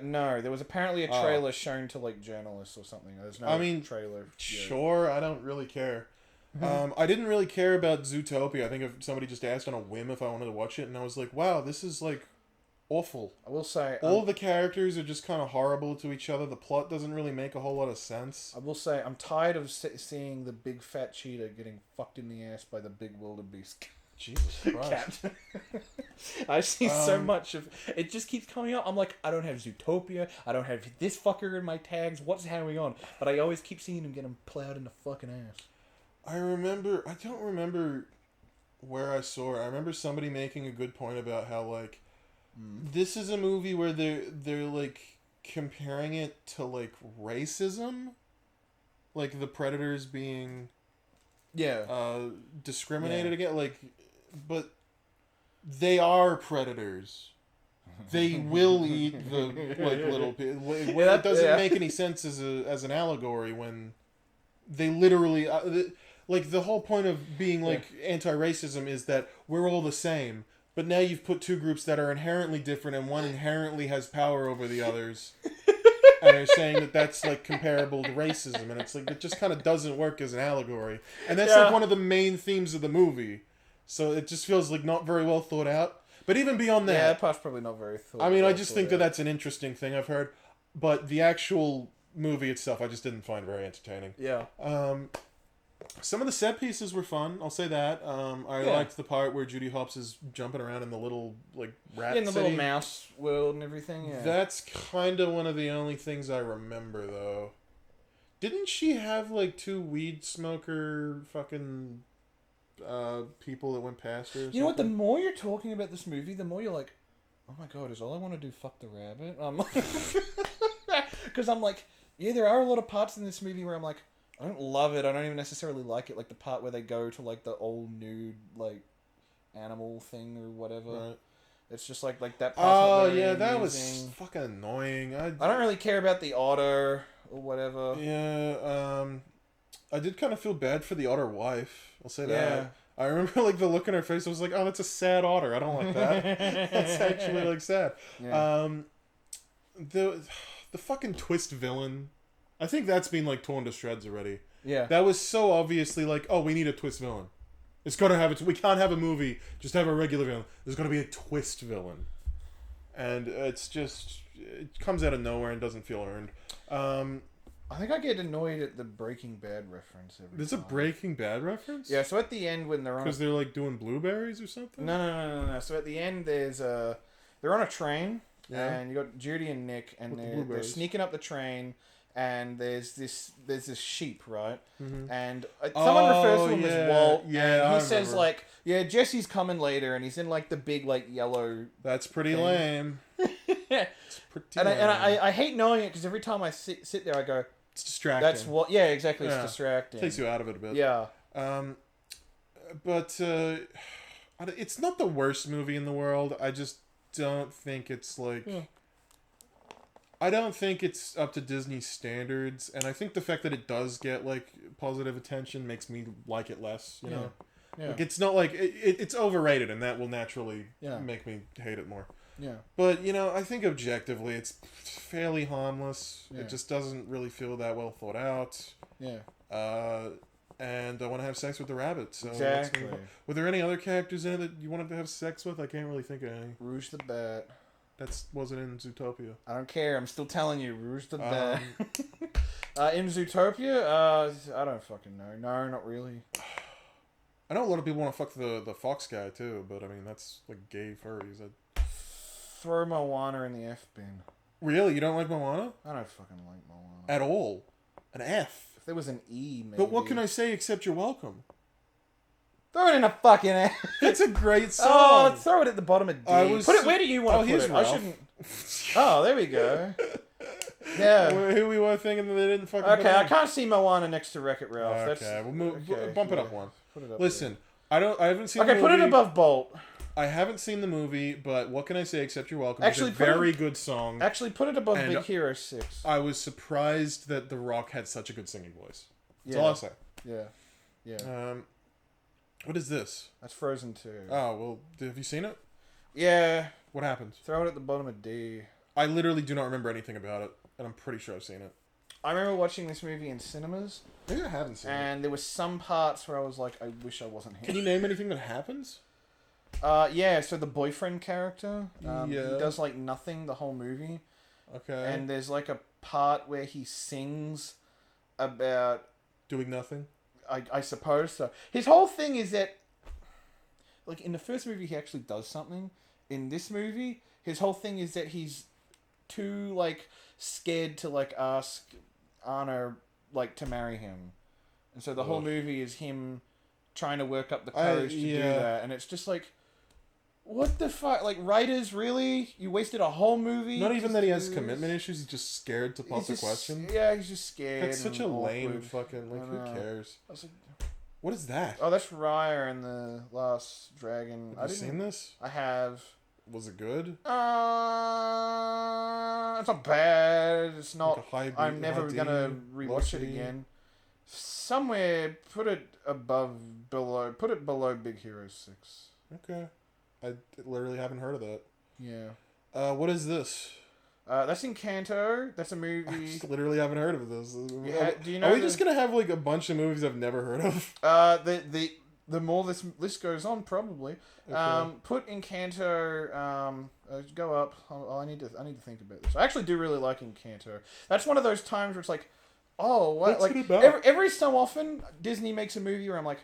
No, there was apparently a Oh. trailer shown to like journalists or something. There's no trailer. yet. Sure, I don't really care. I didn't really care about Zootopia. I think if somebody just asked on a whim if I wanted to watch it, and I was like, wow, this is like awful. I will say, All the characters are just kind of horrible to each other. The plot doesn't really make a whole lot of sense. I will say, I'm tired of seeing the big fat cheetah getting fucked in the ass by the big wildebeest Jesus Christ. cat. I see so Um, much of it. Just keeps coming up. I'm like, I don't have Zootopia. I don't have this fucker in my tags. What's going on? But I always keep seeing him getting plowed in the fucking ass. I don't remember where I saw it. I remember somebody making a good point about how, like, this is a movie where they're like, comparing it to, like, racism. Like, the predators being Yeah. discriminated against. Like, but they are predators. They will eat the like little pig. It doesn't make any sense as an allegory when they literally like the whole point of being like anti-racism is that we're all the same. But now you've put two groups that are inherently different and one inherently has power over the others. And are saying that that's like comparable to racism, and it's like it just kind of doesn't work as an allegory, and that's like one of the main themes of the movie. So it just feels like not very well thought out. But even beyond Yeah, that that, part's probably not very. I mean, I just think that that's an interesting thing I've heard. But the actual movie itself, I just didn't find very entertaining. Yeah. Some of the set pieces were fun. I'll say that. I liked the part where Judy Hopps is jumping around in the little like rat In the city. little mouse world and everything. Yeah. That's kind of one of the only things I remember, though. Didn't she have like two weed smoker fucking people that went past her? Or You know what? The something? more you're talking about this movie, the more you're like, oh my god, is all I want to do fuck the rabbit? Because I'm like, yeah, there are a lot of parts in this movie where I'm like, I don't love it. I don't even necessarily like it. Like the part where they go to like the all nude like animal thing or whatever. Right. It's just like that part's not Oh very yeah, that amusing. was fucking annoying. I don't really care about the otter or whatever. Yeah, I did kind of feel bad for the otter wife. I'll say that. Yeah. I remember like the look on her face. I was like, "Oh, that's a sad otter. I don't like that. That's actually like sad." Yeah. The fucking twist villain. I think that's been like torn to shreds already. Yeah. That was so obviously like, oh, we need a twist villain. It's gonna have it. We can't have a movie. Just have a regular villain. There's gonna be a twist villain, and it's just it comes out of nowhere and doesn't feel earned. I think I get annoyed at the Breaking Bad reference every There's a time. Breaking Bad reference. Yeah, so at the end when they're on Because they're like doing blueberries or something. No. So at the end there's they're on a train and you got Judy and Nick and With the they're blueberries. sneaking up the train and there's this sheep, right? Mm-hmm. And someone refers to him yeah. as Walt. Yeah, and he I says remember. like, yeah, Jesse's coming later, and he's in like the big like yellow. That's pretty thing. lame. It's pretty And lame. I hate knowing it because every time I sit there I go, It's distracting. that's what. Yeah, exactly. Yeah. It's distracting. Takes you out of it a bit. Yeah. But it's not the worst movie in the world. I just don't think it's like. Yeah. I don't think it's up to Disney standards, and I think the fact that it does get like positive attention makes me like it less. You know, Yeah. like it's not like it's overrated, and that will naturally Yeah. make me hate it more. Yeah. But you know, I think objectively, it's fairly harmless. Yeah. It just doesn't really feel that well thought out. Yeah. And I want to have sex with the rabbit. So let's Exactly. move on. Were there any other characters in it that you wanted to have sex with? I can't really think of any. Rouge the Bat. That wasn't in Zootopia. I don't care. I'm still telling you, Rouge the Bat. Um, In Zootopia, I don't fucking know. No, not really. I know a lot of people want to fuck the fox guy too, but I mean that's like gay furries. Throw Moana in the F bin. Really, you don't like Moana I don't fucking like Moana. at all? An F. If there was an E, maybe. But what can I say except you're welcome? Throw it in a fucking F. It's a great song. Oh, throw it at the bottom of D. I was Put it. so- Where do you want to put here's it? Ralph. I shouldn't. Oh, there we go. Yeah. Who we were thinking that they didn't fucking. put Okay, I in? can't see Moana next to Wreck-It Ralph. Okay, That's we'll move. okay, Bump it yeah. up one. Put it up. Listen, I haven't seen. There. Okay, the put it movie. above Bolt. I haven't seen the movie, but what can I say except you're welcome? Actually, it's a put it- very good song. Actually, put it above And- Big Hero 6. I was surprised that The Rock had such a good singing voice. That's Yeah. all I'll say. Yeah. Yeah. What is this? That's Frozen 2. Oh well, have you seen it? Yeah. What happened? Throw it at the bottom of D. I literally do not remember anything about it, and I'm pretty sure I've seen it. I remember watching this movie in cinemas, Maybe I haven't seen it. and there were some parts where I was like, I wish I wasn't Can here. you name anything that happens? Yeah, so the boyfriend character, he Yeah. does like nothing the whole movie, Okay. and there's like a part where he sings about, Doing nothing. I suppose so. His whole thing is that, like in the first movie, he actually does something. In this movie, his whole thing is that he's too like scared to like ask Anna like to marry him, and so the whole Ugh. movie is him trying to work up the courage to do yeah. that, and it's just like, what the fuck? Like writers, really? You wasted a whole movie. Not even just that he to has do commitment this? issues. He's just scared to pop He's the just- question. Yeah, he's just scared. That's such a and lame awkward. fucking like. I Who know. cares? I was like, What is that? oh, that's Raya and the Last Dragon. Have you seen this? I have. Was it good? It's not bad. It's not. Like a high B- I'm never high D, gonna low rewatch it C? again. Somewhere, put it below. Put it below Big Hero 6. Okay. I literally haven't heard of that. Yeah. What is this? That's Encanto. That's a I movie. just literally haven't heard of this. Do you know Are we the- just gonna have like a bunch of movies I've never heard of? The more this list goes on, probably. Okay. Put Encanto. Go up. I need to think about this. I actually do really like Encanto. That's one of those times where it's like, oh, what? What's Like it about? every so often, Disney makes a movie where I'm like,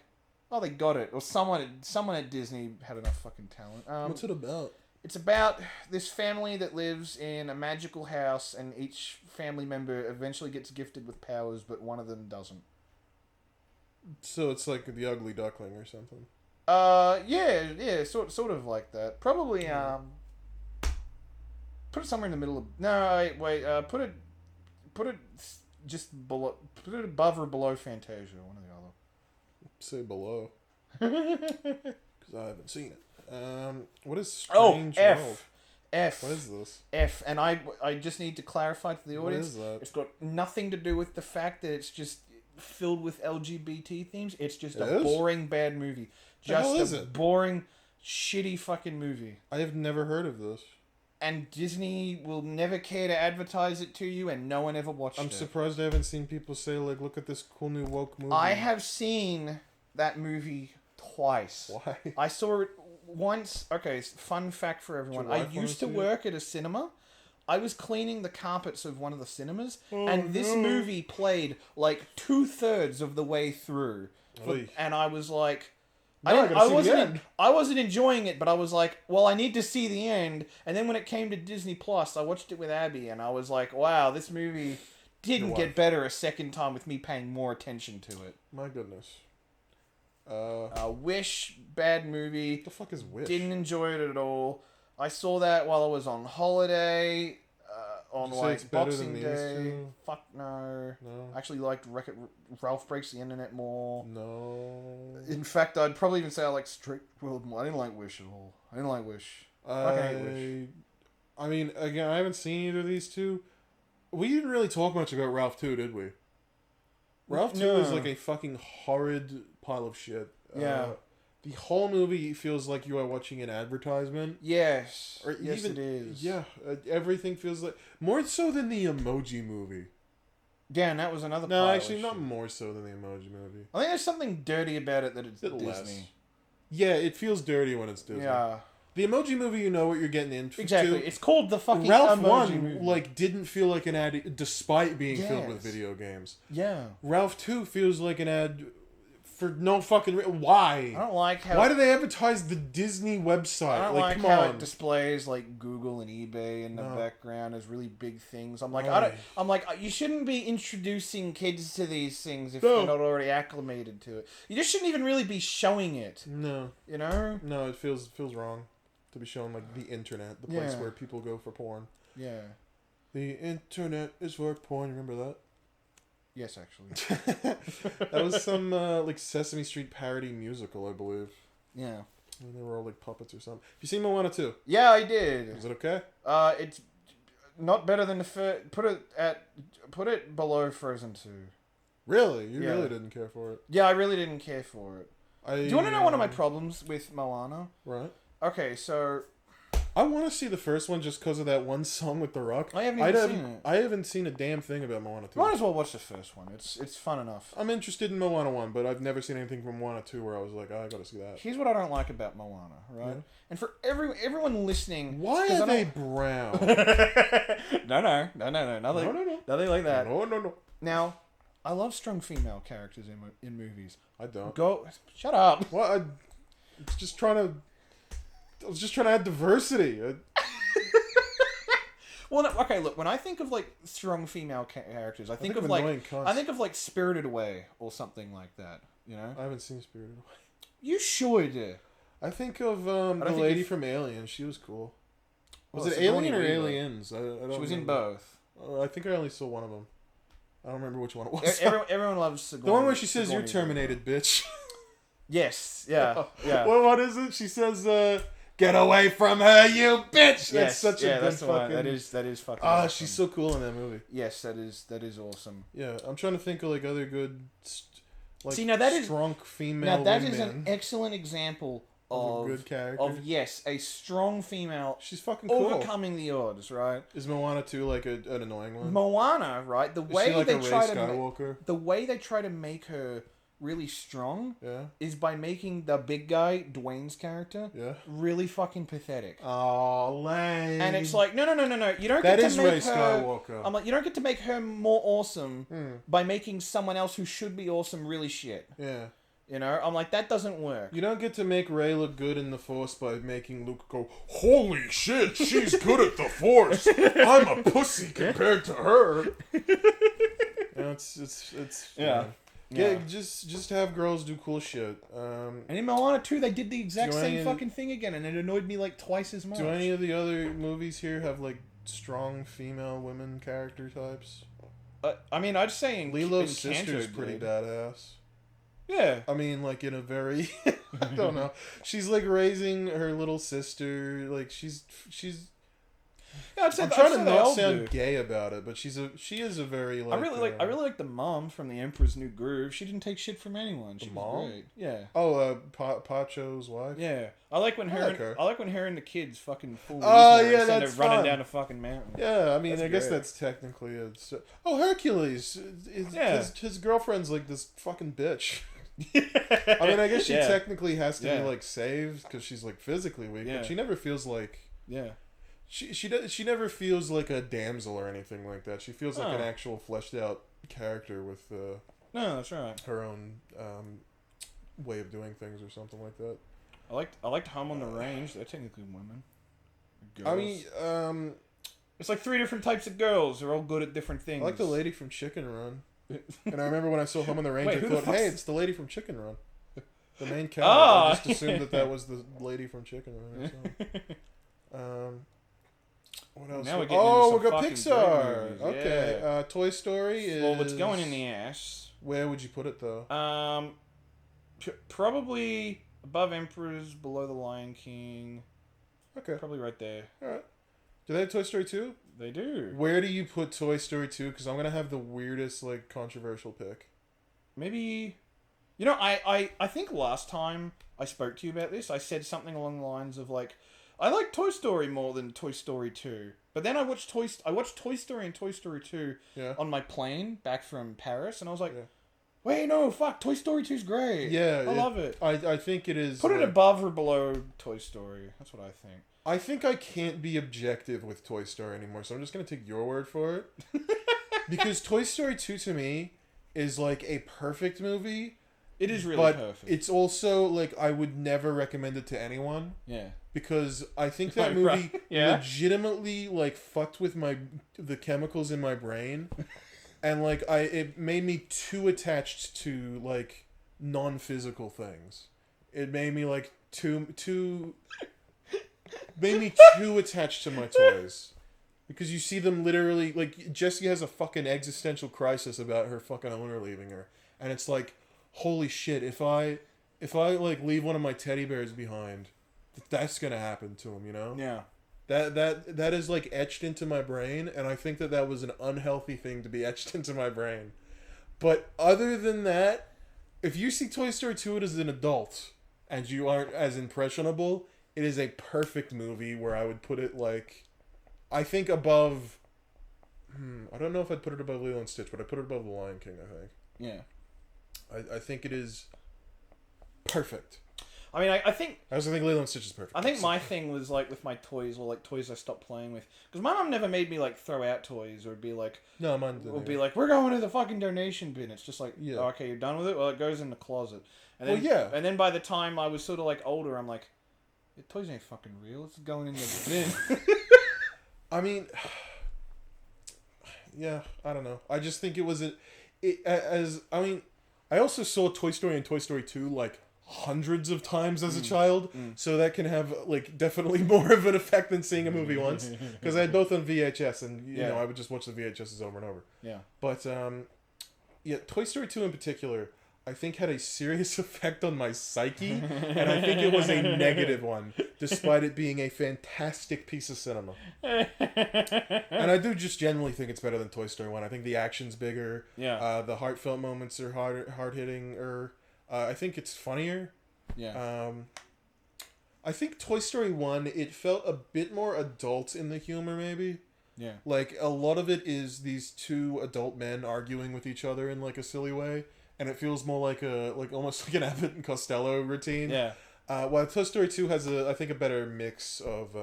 oh, they got it, or someone at Disney had enough fucking talent. What's it about? It's about this family that lives in a magical house, and each family member eventually gets gifted with powers, but one of them doesn't. So it's like the Ugly Duckling or something. Yeah, sort of like that. Probably, put it somewhere in the middle of. No, wait, put it just below. Put it above or below Fantasia, one or the other. Say below. Because I haven't seen it. What is Strange F. World? F. What is this? F. And I just need to clarify to the What audience. is that? It's got nothing to do with the fact that it's just filled with LGBT themes. It's just It a is? boring, bad movie. The hell Just is a it? boring, shitty fucking movie. I have never heard of this. And Disney will never care to advertise it to you, and no one ever watched it. I'm surprised I haven't seen people say, like, look at this cool new woke movie. I have seen that movie twice. Why? I saw it once. Okay, fun fact for everyone. Did your I wife used to wanna see work at a cinema. I was cleaning the carpets of one of the cinemas, Oh, and this no. movie played like 2/3 of the way through. Oy. And I was like, Now I gotta see the end. I wasn't enjoying it, but I was like, well, I need to see the end. And then when it came to Disney Plus, I watched it with Abby, and I was like, wow, this movie didn't Your get wife. better a second time with me paying more attention to it. My goodness. Wish, bad movie. What the fuck is Wish? Didn't enjoy it at all. I saw that while I was on holiday, on Did you say it's like better Boxing than these Day. two? Fuck no. No. I actually liked Ralph Breaks the Internet more. No. In fact, I'd probably even say I like Straight World more. I didn't like Wish at all. I didn't like Wish. Fucking hate Wish. I mean, again, I haven't seen either of these two. We didn't really talk much about Ralph 2, did we? Ralph 2 is No. like a fucking horrid pile of shit. Yeah. The whole movie feels like you are watching an advertisement. Yes. Or Yes, even, it is. Yeah, everything feels like... More so than the Emoji Movie. Yeah, and that was another No, pile actually, of not shit. more so than the Emoji Movie. I think there's something dirty about it that it's Bit Disney. less. Yeah, it feels dirty when it's Disney. Yeah. The Emoji Movie, you know what you're getting into. Exactly. It's called the fucking Ralph Emoji 1, Movie. like, didn't feel like an ad despite being filled with Yes. video games. Yeah. Ralph 2 feels like an ad for no fucking... Why? I don't like how... Why do they advertise the Disney website? I don't like come how on. it displays like Google and eBay in the No. background as really big things. I'm like, Right. I'm like, you shouldn't be introducing kids to these things if No. they're not already acclimated to it. You just shouldn't even really be showing it. No. You know? No, it feels wrong to be showing, like, the internet, the place Yeah. where people go for porn. Yeah. The internet is for porn, remember that? Yes, actually. That was some, like, Sesame Street parody musical, I believe. Yeah. And they were all, like, puppets or something. Have you seen Moana 2? Yeah, I did. Is it okay? It's not better than the first. Put it below Frozen 2. Really? You Yeah. really didn't care for it? Yeah, I really didn't care for it. Do you want to know one of my um, problems with Moana? Right. Okay, so I want to see the first one just because of that one song with The Rock. I haven't even seen it. I haven't seen a damn thing about Moana 2. Might as well watch the first one. It's fun enough. I'm interested in Moana 1, but I've never seen anything from Moana 2 where I was like, oh, I gotta see that. Here's what I don't like about Moana, right? Yeah. And for everyone listening, Why 'cause are I they don't- brown? no, nothing, nothing like that. No. Now, I love strong female characters in movies. I don't. Go, shut up. Well, I was just trying to add diversity. Well, no, okay, look. When I think of like strong female characters, I think of annoying like cunts. I think of like Spirited Away or something like that. You know, I haven't seen Spirited Away. you should. I think of the think lady you've- from Alien. She was cool. Was Well, it Sigourney Alien or Weaver. Aliens? I don't She was in remember. both. I think I only saw one of them. I don't remember which one it was. Everyone loves Sigourney. The one where she says, Sigourney "You're terminated, bitch." Yes. Yeah. Yeah. What is it? She says, "Get away from her, you bitch." That's Yes, such a good that's the one. fucking. That is fucking. Ah, awesome. she's so cool in that movie. Yes, that is awesome. Yeah, I'm trying to think of like other good, like See, now that is- strong female. Now that is women an excellent example of of a good character. of yes, a strong female She's fucking cool. overcoming the odds. Right. Is Moana 2 like an annoying one? Moana, right? The Is way she like they a Rey try to Skywalker? the way they try to make her really strong Yeah, is by making the big guy Dwayne's character yeah. really fucking pathetic. Oh, lame. And it's like, no. You don't that get is to make Rey her. Skywalker. I'm like, you don't get to make her more awesome Hmm. by making someone else who should be awesome really shit. Yeah. You know, I'm like, that doesn't work. You don't get to make Rey look good in the Force by making Luke go, holy shit, she's good at the Force. I'm a pussy compared to her. It's Yeah. Yeah, just have girls do cool shit. And in Moana 2, they did the exact Do same any- fucking thing again, and it annoyed me like twice as much. Do any of the other movies here have like strong female women character types? I mean, I'd say in Lilo's in sister's Kanto pretty did. badass. Yeah. I mean, like in a very, I don't know. She's like raising her little sister. Like she's. Yeah, I'd say, I'm trying I'd to say they not all sound do. gay about it, but she is a very like. I really like the mom from The Emperor's New Groove. She didn't take shit from anyone. She was mom? great. Yeah. Oh, Pacho's wife. Yeah. I like when like her. I like when her and the kids fucking fool Oh, Wiesner yeah, instead that's of running fun. down a fucking mountain. Yeah, I mean, That's I guess great. that's technically it. Oh, Hercules. Yeah. His girlfriend's like this fucking bitch. I mean, I guess she Yeah. technically has to Yeah. be like saved because she's like physically weak, Yeah. but she never feels like Yeah. she never feels like a damsel or anything like that. She feels like an Oh. actual fleshed out character with No, that's right. her own way of doing things or something like that. I liked Home on the Range. They're technically women. Girls. I mean, it's like 3 different types of girls. They're all good at different things. I like the lady from Chicken Run. And I remember when I saw Home on the Range, Wait, I who the thought, fuck's- hey, it's the lady from Chicken Run. The main character. Oh! I just assumed that was the lady from Chicken Run. So. What else? Now we're getting oh, into we some got fucking Pixar. great movies, Okay. yeah. Toy Story is. Well, it's going in the ass. Where would you put it though? Probably above Emperors, below the Lion King. Okay. Probably right there. All right. Do they have Toy Story 2? They do. Where do you put Toy Story 2? Because I'm gonna have the weirdest, like, controversial pick. Maybe. You know, I think last time I spoke to you about this, I said something along the lines of like, I like Toy Story more than Toy Story 2. But then I watched Toy Story and Toy Story 2 Yeah. on my plane back from Paris, and I was like, Yeah. wait, no, fuck, Toy Story 2's great. Yeah, I love it. I think it is. Put it like- above or below Toy Story. That's what I think. I think I can't be objective with Toy Story anymore, so I'm just gonna take your word for it. Because Toy Story 2 to me is like a perfect movie, It is really but perfect. it's also like I would never recommend it to anyone Yeah. because I think that Right, movie yeah. legitimately like fucked with the chemicals in my brain, and like it made me too attached to like non-physical things. It made me like too attached to my toys. Because you see them literally, like, Jessie has a fucking existential crisis about her fucking owner leaving her. And it's like, holy shit, if I like, leave one of my teddy bears behind, that's gonna happen to him, you know? Yeah. That is, like, etched into my brain, and I think that was an unhealthy thing to be etched into my brain. But other than that, if you see Toy Story 2 as an adult, and you aren't as impressionable, it is a perfect movie where I would put it, like... I think above... I don't know if I'd put it above Lilo and Stitch, but I'd put it above The Lion King, I think. Yeah. I think it is perfect. I mean, I think I also think Lilo and Stitch is perfect. I think my thing was like with my toys, or like toys I stopped playing with, because my mom never made me like throw out toys or be like, No, mine didn't. we're going to the fucking donation bin. It's just like, Yeah. oh, okay, you're done with it. Well, it goes in the closet. And Well, then, yeah. And then by the time I was sort of like older, I'm like, your toys ain't fucking real. It's going in the bin. I mean, yeah, I don't know. I just think it was I also saw Toy Story and Toy Story 2 like hundreds of times as a child, so that can have like definitely more of an effect than seeing a movie once, because I had both on VHS, and you know I would just watch the VHSs over and over. Yeah. But yeah, Toy Story 2 in particular, I think had a serious effect on my psyche, and I think it was a negative one, despite it being a fantastic piece of cinema. And I do just generally think it's better than Toy Story 1. I think the action's bigger. Yeah. The heartfelt moments are hard hitting, or I think it's funnier. Yeah. I think Toy Story 1, it felt a bit more adult in the humor, maybe. Yeah. Like, a lot of it is these two adult men arguing with each other in, like, a silly way. And it feels more like almost like an Abbott and Costello routine. Yeah. While Toy Story 2 has I think a better mix of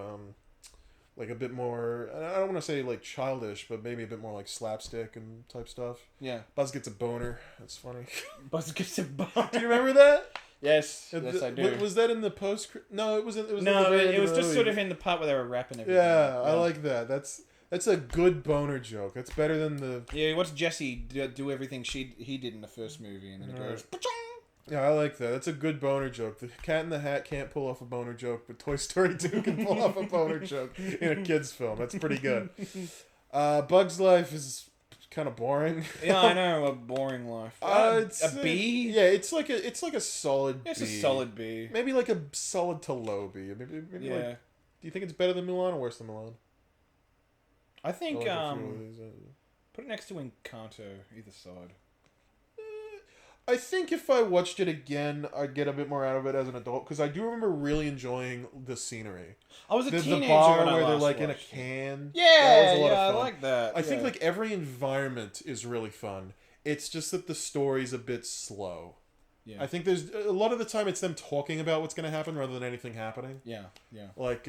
like a bit more. I don't want to say like childish, but maybe a bit more like slapstick and type stuff. Yeah. Buzz gets a boner. That's funny. Buzz gets a bone. Do you remember that? Yes, yes, I do. Was that in the post? No, it was. It was. No, in the very it end was of the just movie. sort of in the part where they were rapping everything. Yeah, I like that. That's a good boner joke. That's better than the. Yeah, what's Jesse do everything he did in the first movie, and then he goes. "Pachong!" Yeah, I like that. That's a good boner joke. The Cat in the Hat can't pull off a boner joke, but Toy Story 2 can pull off a boner joke in a kid's film. That's pretty good. Bug's Life is kind of boring. Yeah, I know, a boring life. It's a B? Yeah, it's like a solid It's B. a solid B. Maybe like a solid to low B. Maybe Yeah. like, do you think it's better than Mulan or worse than Mulan? I think, I like a few of these, put it next to Encanto, either side. I think if I watched it again, I'd get a bit more out of it as an adult because I do remember really enjoying the scenery. I was a The teenager bar when I where they're last like in a watched it. can. Yeah, That was a lot of I fun. like that. I think yeah. like every environment is really fun. It's just that the story's a bit slow. Yeah. I think there's a lot of the time it's them talking about what's going to happen rather than anything happening. Yeah, yeah. Like,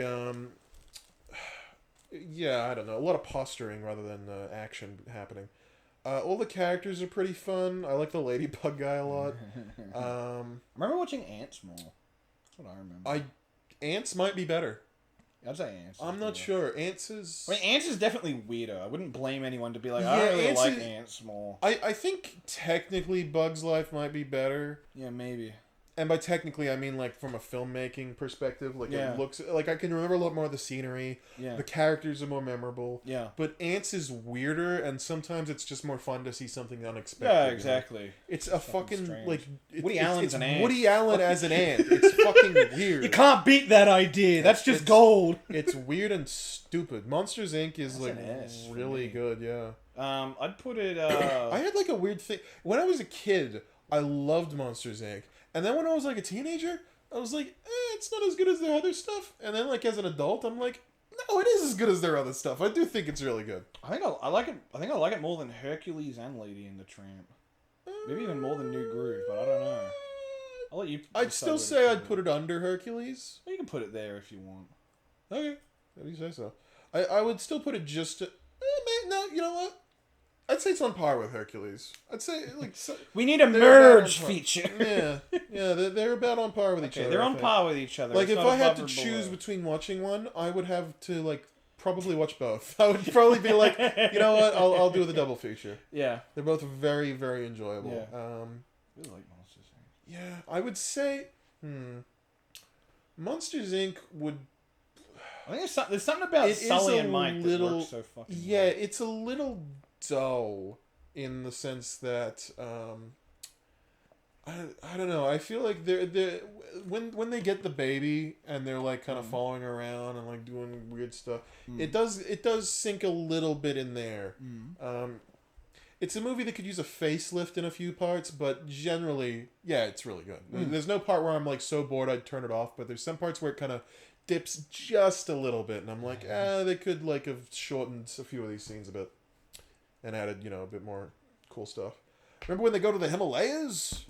yeah, I don't know. A lot of posturing rather than action happening. All the characters are pretty fun. I like the ladybug guy a lot. I remember watching Ants more. That's what I remember. Ants might be better. I'd say Ants. I'm not sure. Ants is. I mean, Ants is definitely weirder. I wouldn't blame anyone to be like, Yeah, I don't really Ants like is- Ants more. I think technically Bug's Life might be better. Yeah, maybe. And by technically, I mean like from a filmmaking perspective. Like Yeah. it looks like I can remember a lot more of the scenery. Yeah. The characters are more memorable. Yeah. But Ants is weirder, and sometimes it's just more fun to see something unexpected. Yeah, you know? exactly. It's a fucking strange. like Woody Allen's it's an ant. Woody Allen as an ant. It's fucking weird. You can't beat that idea. That's just It's- gold. It's weird and stupid. Monsters Inc. is That's like an S for really me. good. Yeah. I'd put it. I had like a weird thing when I was a kid. I loved Monsters Inc. And then when I was like a teenager, I was like, it's not as good as their other stuff. And then like as an adult, I'm like, no, it is as good as their other stuff. I do think it's really good. I think I like it. I think I like it more than Hercules and Lady and the Tramp. Maybe even more than New Groove, but I don't know. I'll let you. I'd still say I'd put it under Hercules. You can put it there if you want. Okay, if you say so. I would still put it just. No, you know what? I'd say it's on par with Hercules. I'd say like. We need a They're merge about on par. feature. Yeah, they're about on par with each Okay, other. they're I on think. par with each other. Like It's if not I had above to or choose below. between watching one, I would have to like probably watch both. I would probably be like, you know what? I'll do the double feature. Yeah. They're both very very enjoyable. Yeah. I really like Monsters Inc. Yeah, I would say, Monsters Inc. would. I think there's something about It is Sully a and Mike little- that works so fucking Yeah, well. it's a little dull in the sense that I don't know. I feel like they're when they get the baby and they're like kind of following around and like doing weird stuff. It does sink a little bit in there. It's a movie that could use a facelift in a few parts, but generally, yeah, it's really good. There's no part where I'm like so bored I'd turn it off, but there's some parts where it kind of dips just a little bit, and I'm like, they could like have shortened a few of these scenes a bit and added, a bit more cool stuff. Remember when they go to the Himalayas?